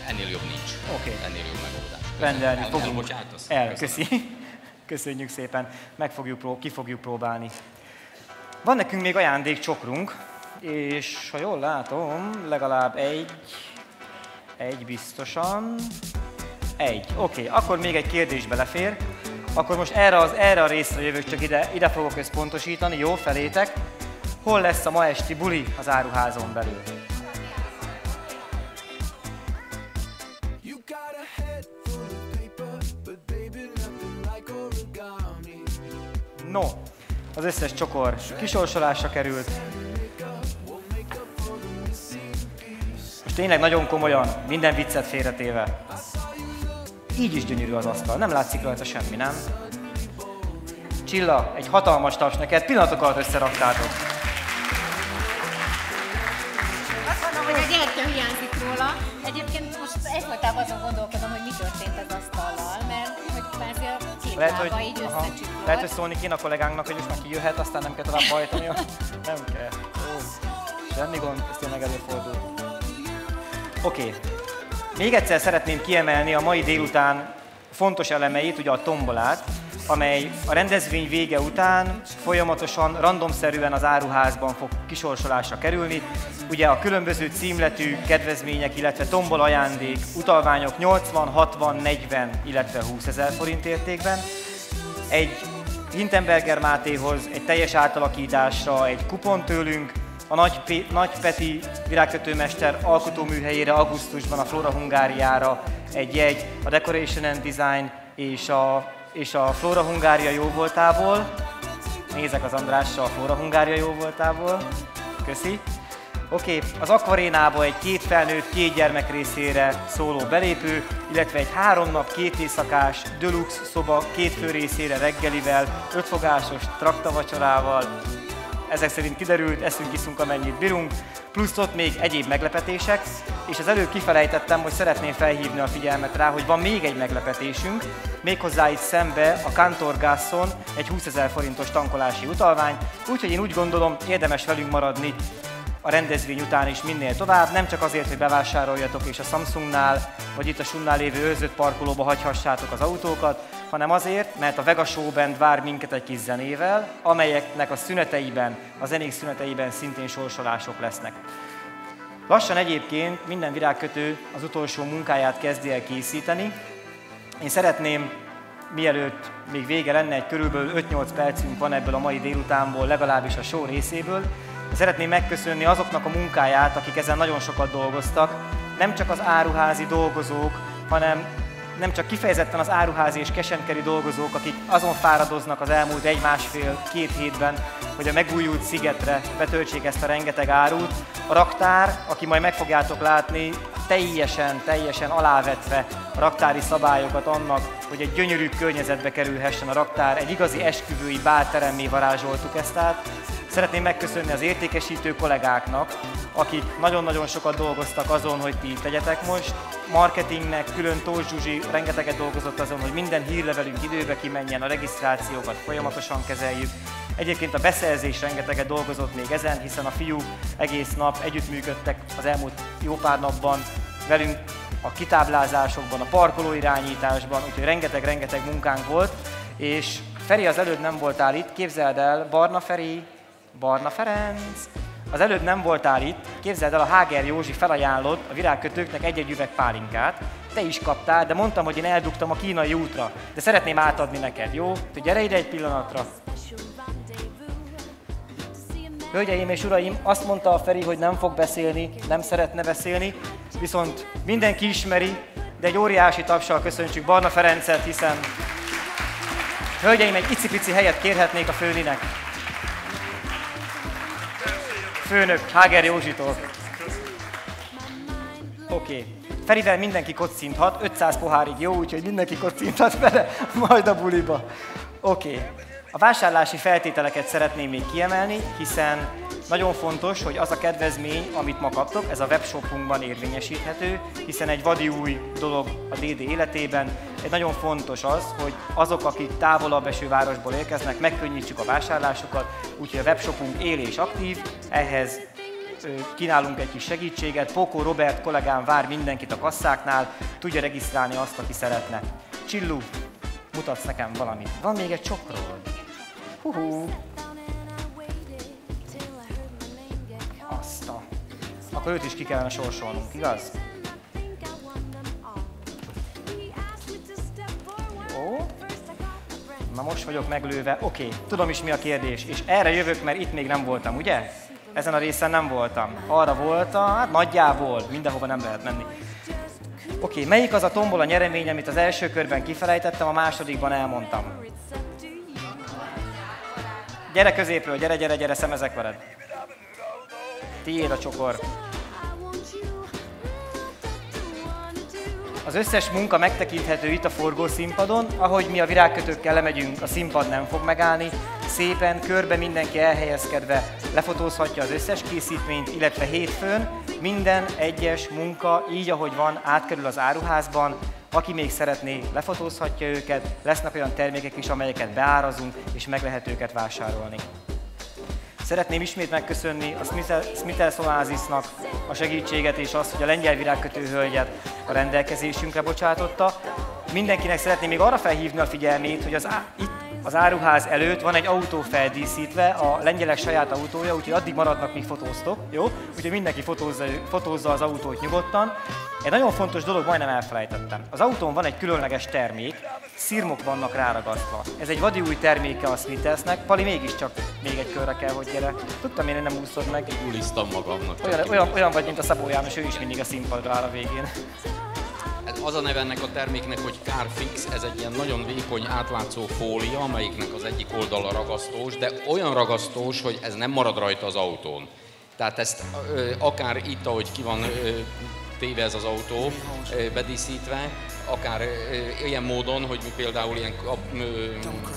ennél jobb nincs. Oké. Ennél jobb megoldás. Rendelni fogunk. Köszönöm. Köszönjük szépen, ki fogjuk próbálni. Van nekünk még ajándékcsokrunk, és ha jól látom, legalább egy biztosan. Oké, akkor még egy kérdés belefér. Akkor most erre a részre jövök, csak ide fogok összpontosítani, jó, felétek. Hol lesz a ma esti buli az áruházon belül? No, az összes csokor kisorsolásra került. Most tényleg nagyon komolyan, minden viccet félretéve. Így is gyönyörű az asztal, nem látszik rajta semmi, nem? Csilla, egy hatalmas taps neked, pillanatok alatt összeraktátok. Azt mondom, hogy a gyertya hiányzik róla. Egyébként most egyfolytában azon gondolkodom, hogy mi történt az asztallal, mert hogy kvázi a két lába így összecsukott. Lehet, hogy szólni kéne a kollégánknak, hogy most már kijöhet, aztán nem kell tovább hajtani. Nem kell. Semmi gond, ez tényleg előfordul. Oké. Még egyszer szeretném kiemelni a mai délután fontos elemeit, ugye a tombolát, amely a rendezvény vége után folyamatosan, randomszerűen az áruházban fog kisorsolásra kerülni. Ugye a különböző címletű kedvezmények, illetve tombola ajándék, utalványok 80, 60, 40, illetve 20 000 forint értékben. Egy Hintenberger Mátéhoz egy teljes átalakításra egy kupon tőlünk, a Nagy Peti virágkötőmester alkotóműhelyére augusztusban a Flora Hungáriára egy jegy, a Decoration and Design és a Flora Hungária jóvoltából. Nézek az Andrással, Flóra Hungária jó voltából. Köszi. Oké, az Aquarénába egy 2 felnőtt, 2 gyermek részére szóló belépő, illetve egy 3 nap, 2 éjszakás deluxe szoba 2 fő részére reggelivel, 5 fogásos traktavacsorával. Ezek szerint kiderült, eszünk, iszunk amennyit bírunk, plusz ott még egyéb meglepetések, és az előbb kifelejtettem, hogy szeretném felhívni a figyelmet rá, hogy van még egy meglepetésünk, méghozzá itt szembe a Cantor Gason egy 20 000 forintos tankolási utalvány, úgyhogy én úgy gondolom, érdemes velünk maradni a rendezvény után is minél tovább, nem csak azért, hogy bevásároljatok és a Samsungnál, vagy itt a Sunnál lévő őrzött parkolóba hagyhassátok az autókat, hanem azért, mert a Vega Show Band vár minket egy kis zenével, amelyeknek a szüneteiben, a zenék szüneteiben szintén sorsolások lesznek. Lassan egyébként minden virágkötő az utolsó munkáját kezdi el készíteni. Én szeretném, mielőtt még vége lenne, egy körülbelül 5-8 percünk van ebből a mai délutánból, legalábbis a show részéből. Szeretném megköszönni azoknak a munkáját, akik ezen nagyon sokat dolgoztak, nem csak az áruházi dolgozók, hanem nem csak kifejezetten az áruházi és kesenkeri dolgozók, akik azon fáradoznak az elmúlt 1,5-2 hétben, hogy a megújult szigetre betöltsék ezt a rengeteg árut. A raktár, aki majd meg fogjátok látni, teljesen alávetve a raktári szabályokat annak, hogy egy gyönyörű környezetbe kerülhessen a raktár, egy igazi esküvői bálteremmé varázsoltuk ezt át. Szeretném megköszönni az értékesítő kollégáknak, akik nagyon-nagyon sokat dolgoztak azon, hogy ti itt legyetek most. Marketingnek, külön Tóth Zsuzsi rengeteget dolgozott azon, hogy minden hírlevelünk időbe kimenjen, a regisztrációkat folyamatosan kezeljük. Egyébként a beszerzés rengeteget dolgozott még ezen, hiszen a fiúk egész nap együttműködtek az elmúlt jó pár napban velünk a kitáblázásokban, a parkolóirányításban, úgyhogy rengeteg munkánk volt, és Feri, az előbb nem voltál itt, képzeld el, Barna Feri, Barna Ferenc, az előbb nem voltál itt, képzeld el, a Háger Józsi felajánlott a virágkötőknek egy-egy üveg pálinkát, te is kaptál, de mondtam, hogy én eldugtam a kínai útra, de szeretném átadni neked, jó? Te gyere ide egy pillanatra. Hölgyeim és uraim, azt mondta a Feri, hogy nem fog beszélni, nem szeretne beszélni, viszont mindenki ismeri, de egy óriási tapssal köszöntsük Barna Ferencet, hiszen hölgyeim, egy icipici helyet kérhetnék a főninek. Főnök, Háger Józsitól. Oké. Ferivel mindenki kocinthat, 500 pohárig jó, úgyhogy mindenki kocinthat vele, majd a buliba. Oké. A vásárlási feltételeket szeretném még kiemelni, hiszen nagyon fontos, hogy az a kedvezmény, amit ma kaptok, ez a webshopunkban érvényesíthető, hiszen egy vadi új dolog a DD életében. Egy nagyon fontos az, hogy azok, akik távolabb eső városból érkeznek, megkönnyítsük a vásárlásukat, úgyhogy a webshopunk él és aktív, ehhez kínálunk egy kis segítséget. Pókó Robert kollégám vár mindenkit a kasszáknál, tudja regisztrálni azt, aki szeretne. Csillu, mutatsz nekem valamit. Van még egy csokról. Akkor őt is ki kellene sorsolnunk, igaz? Jó. Na most vagyok meglőve. Oké, tudom is mi a kérdés, és erre jövök, mert itt még nem voltam, ugye? Ezen a részen nem voltam. Arra voltam, hát nagyjából, mindenhova nem lehet menni. Oké, melyik az a tombola nyeremény, amit az első körben kifelejtettem, a másodikban elmondtam? Gyere középről, gyere, szemezek veled. Tiéd a csokor. Az összes munka megtekinthető itt a forgószínpadon, ahogy mi a virágkötőkkel lemegyünk, a színpad nem fog megállni, szépen körbe mindenki elhelyezkedve lefotózhatja az összes készítményt, illetve hétfőn minden egyes munka, így ahogy van, átkerül az áruházban, aki még szeretné, lefotózhatja őket, lesznek olyan termékek is, amelyeket beárazunk, és meg lehet őket vásárolni. Szeretném ismét megköszönni a Smithers Oasisnak a segítséget és azt, hogy a lengyel virágkötő hölgyet a rendelkezésünkre bocsátotta. Mindenkinek szeretném még arra felhívni a figyelmét, hogy itt az áruház előtt van egy autó feldíszítve, a lengyelek saját autója, úgyhogy addig maradnak, míg fotóztok, jó? Úgyhogy mindenki fotózza az autót nyugodtan. Egy nagyon fontos dolog, majdnem elfelejtettem. Az autón van egy különleges termék, szirmok vannak ráragasztva. Ez egy vadi új terméke a Smithersnek. Pali, mégiscsak még egy körre kell, hogy gyere. Tudtam én, hogy nem úszod meg. Gulisztam magamnak. Olyan vagy, mint a Szabó János, ő is mindig a színpadra áll a végén. Az a neve ennek a terméknek, hogy Carfix, ez egy ilyen nagyon vékony, átlátszó fólia, amelyiknek az egyik oldala ragasztós, de olyan ragasztós, hogy ez nem marad rajta az autón. Tehát ezt akár itt, ahogy ki van téve ez az autó, bedíszítve, akár ilyen módon, hogy mi például ilyen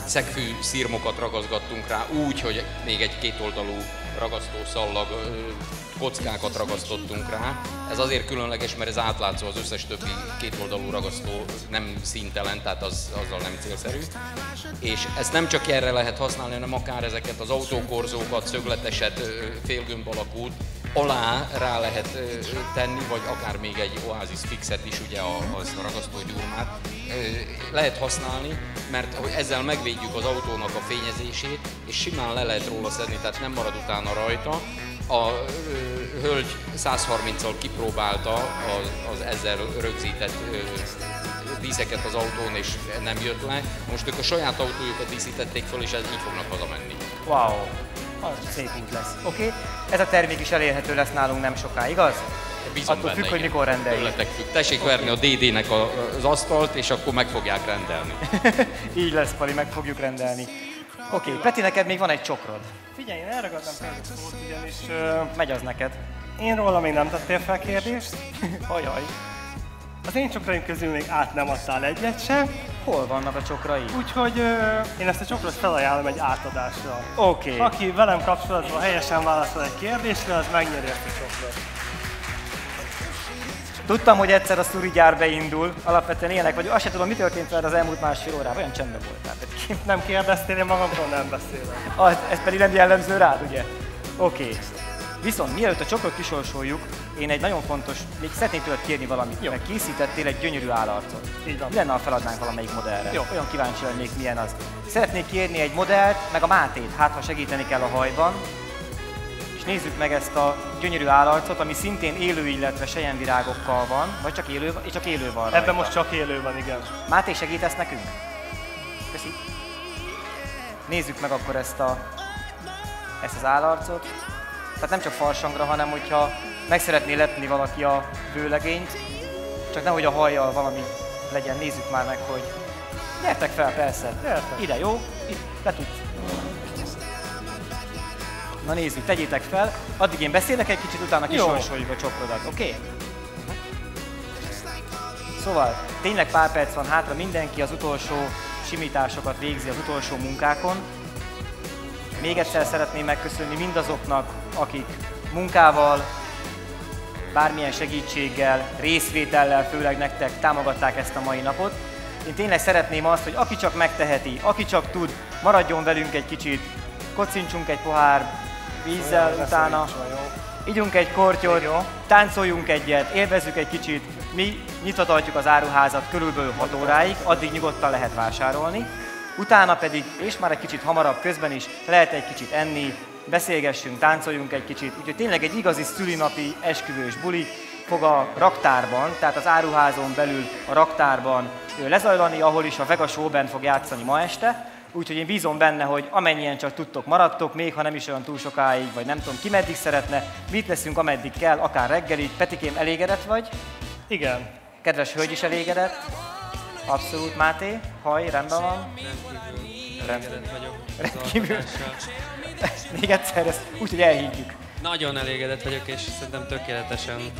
szegfű szirmokat ragaszgattunk rá úgy, hogy még egy kétoldalú ragasztószallag kockákat ragasztottunk rá. Ez azért különleges, mert ez átlátszó, az összes többi kétoldalú ragasztó nem színtelen, tehát azzal nem célszerű. És ezt nem csak erre lehet használni, hanem akár ezeket az autókorzókat, szögleteset, félgömb alakút alá rá lehet tenni, vagy akár még egy Oasis Fixet is, ugye a ragasztó gyurmát lehet használni, mert ezzel megvédjük az autónak a fényezését, és simán le lehet róla szedni, tehát nem marad utána rajta. A hölgy 130-al kipróbálta az ezzel rögzített díszeket az autón, és nem jött le. Most ők a saját autójukat díszítették föl, és így fognak hazamenni. Wow! Az szép út lesz. Oké? Ez a termék is elérhető lesz nálunk nem soká, igaz? Bízom attól benne, függ, hogy mikor rendeljük. Tőletek függ. Tessék verni a DD-nek az asztalt, és akkor meg fogják rendelni. Így lesz, Pali, meg fogjuk rendelni. Oké, Peti, neked még van egy csokrod. Figyelj, én elragadtam fel a szót, ugyanis... Megy az neked. Én róla még nem tettél fel kérdést. Ajaj. Az én csokraim közül még át nem adtál egyet sem. Hol vannak a csokrai? Úgyhogy én ezt a csokrot felajánlom egy átadásra. Oké. Aki velem kapcsolatban helyesen válaszol egy kérdésre, az megnyeri ezt a csokrot. Tudtam, hogy egyszer a szuri gyár beindul, alapvetően ilyenek vagyok. Azt sem tudom, mi történt veled az elmúlt másfél órában, olyan csendben voltál. Nem kérdeztél, én magamról nem beszélek. Ez pedig nem jellemző rád, ugye? Oké. Viszont mielőtt a csokrot kisorsoljuk, én egy nagyon fontos, még szeretnék tőled kérni valamit, mert készítettél egy gyönyörű állarcot. Így van. Mi lenne, ha feladnánk valamelyik modellre? Jó. Olyan kíváncsi lennék, milyen az. Szeretnék kérni egy modellt, meg a Mátét, hát ha segíteni kell a hajban. És nézzük meg ezt a gyönyörű állarcot, ami szintén élő, illetve selyemvirágokkal van, vagy csak élő van rajta. Ebben most csak élő van, igen. Máté, segítesz nekünk? Köszi. Nézzük meg akkor ezt az állarcot. Tehát nem csak farsangra, hanem hogyha meg szeretné lepni valaki a vőlegényt, csak nehogy a hajjal valami legyen, nézzük már meg, hogy... Gyertek fel, persze. Gyertek. Ide, jó? Itt, be tudsz. Na nézzük, tegyétek fel. Addig én beszélek egy kicsit, utána kisorsoljuk a csokrodat, oké? Szóval, tényleg pár perc van hátra, mindenki az utolsó simításokat végzi, az utolsó munkákon. Még egyszer szeretném megköszönni mindazoknak, akik munkával, bármilyen segítséggel, részvétellel, főleg nektek támogatták ezt a mai napot. Én tényleg szeretném azt, hogy aki csak megteheti, aki csak tud, maradjon velünk egy kicsit, kocincsunk egy pohár vízzel, utána ígyunk egy kortyot, táncoljunk egyet, élvezzük egy kicsit. Mi nyitva tartjuk az áruházat körülbelül 6 óráig, addig nyugodtan lehet vásárolni. Utána pedig, és már egy kicsit hamarabb közben is lehet egy kicsit enni, beszélgessünk, táncoljunk egy kicsit. Úgyhogy tényleg egy igazi szülinapi esküvős buli fog a raktárban, tehát az áruházon belül a raktárban lezajlani, ahol is a Vega Show Band fog játszani ma este. Úgyhogy én bízom benne, hogy amennyien csak tudtok, maradtok, még ha nem is olyan túl sokáig, vagy nem tudom ki meddig szeretne, mi itt leszünk ameddig kell, akár reggelig. Petikém, elégedett vagy? Igen. Kedves hölgy is elégedett? Abszolút, Máté? Haj, rendben van? Elégedett vagyok. Rendkívül. Még egyszer ezt úgy, hogy elhiggyük. Nagyon elégedett vagyok, és szerintem tökéletesen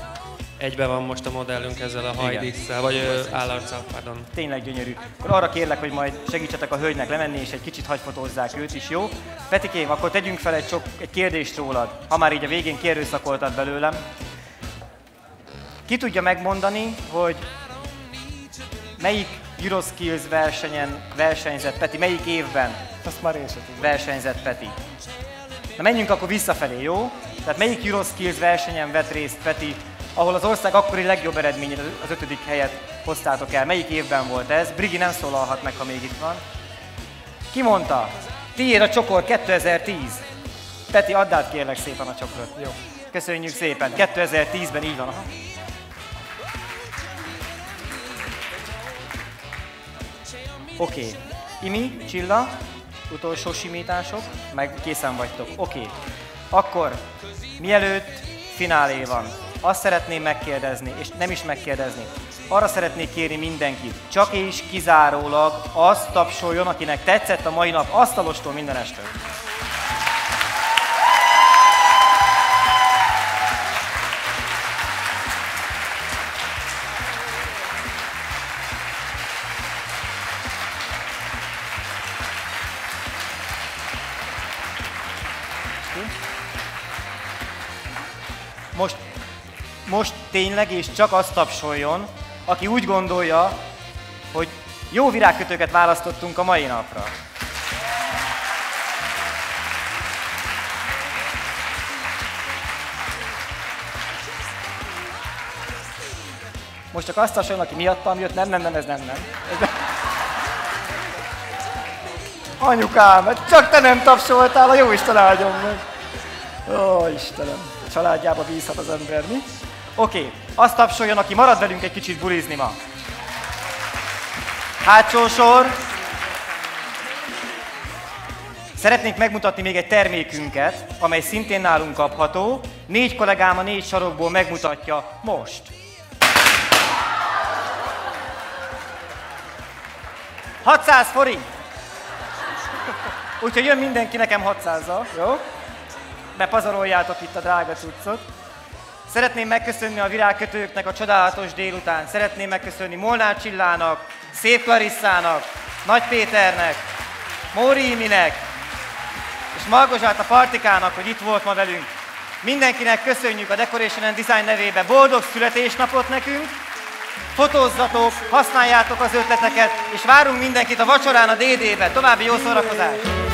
egybe van most a modellünk ezzel a hajdísszel, vagy állarccal, pardon. Tényleg gyönyörű. Akkor arra kérlek, hogy majd segítsetek a hölgynek lemenni, és egy kicsit hagyfotózzák őt is, jó? Petikém, akkor tegyünk fel egy kérdést rólad, ha már így a végén kierőszakoltad belőlem. Ki tudja megmondani, hogy melyik Euroskills versenyen versenyzett Peti, melyik évben? Azt már én sem tudom. Versenyzett Peti. Na menjünk akkor visszafelé, jó? Tehát melyik Euroskills versenyen vett részt Peti, ahol az ország akkori legjobb eredményét, az 5. helyet hoztátok el. Melyik évben volt ez? Brigi nem szólalhat meg, ha még itt van. Ki mondta? Tiéd a csokor 2010. Peti, add át kérlek szépen a csokrot. Jó. Köszönjük szépen. 2010-ben így van. Aha. Oké. Imi, Csilla, utolsó simítások, meg készen vagytok. Oké. Akkor, mielőtt finálé van, azt szeretném megkérdezni, és nem is megkérdezni, arra szeretnék kérni mindenkit, csak és kizárólag azt tapsoljon, akinek tetszett a mai nap asztalostól mindenestől. Most tényleg és csak azt tapsoljon, aki úgy gondolja, hogy jó virágkötőket választottunk a mai napra. Most csak azt tapsoljon, aki miattam jött, nem, ez nem. Anyukám, csak te nem tapsoltál, a jóisten áldjon meg. Ó, Istenem, a családjába bízhat az ember, mi? Oké, azt tapsoljon, aki marad velünk egy kicsit bulizni ma. Hátsó sor. Szeretnénk megmutatni még egy termékünket, amely szintén nálunk kapható. 4 kollégám a 4 sarokból megmutatja most. $600 forint. Úgyhogy jön mindenki nekem 600-zal, jó? Bepazaroljátok itt a drága cuccot. Szeretném megköszönni a virágkötőknek a csodálatos délután. Szeretném megköszönni Molnár Csillának, Szép Klarisszának, Nagy Péternek, Móri Iminek és Margozsát a Partikának, hogy itt volt ma velünk. Mindenkinek köszönjük a Decoration and Design nevében boldog születésnapot nekünk. Fotózzatok, használjátok az ötleteket, és várunk mindenkit a vacsorán a DD-be. További jó szórakozást!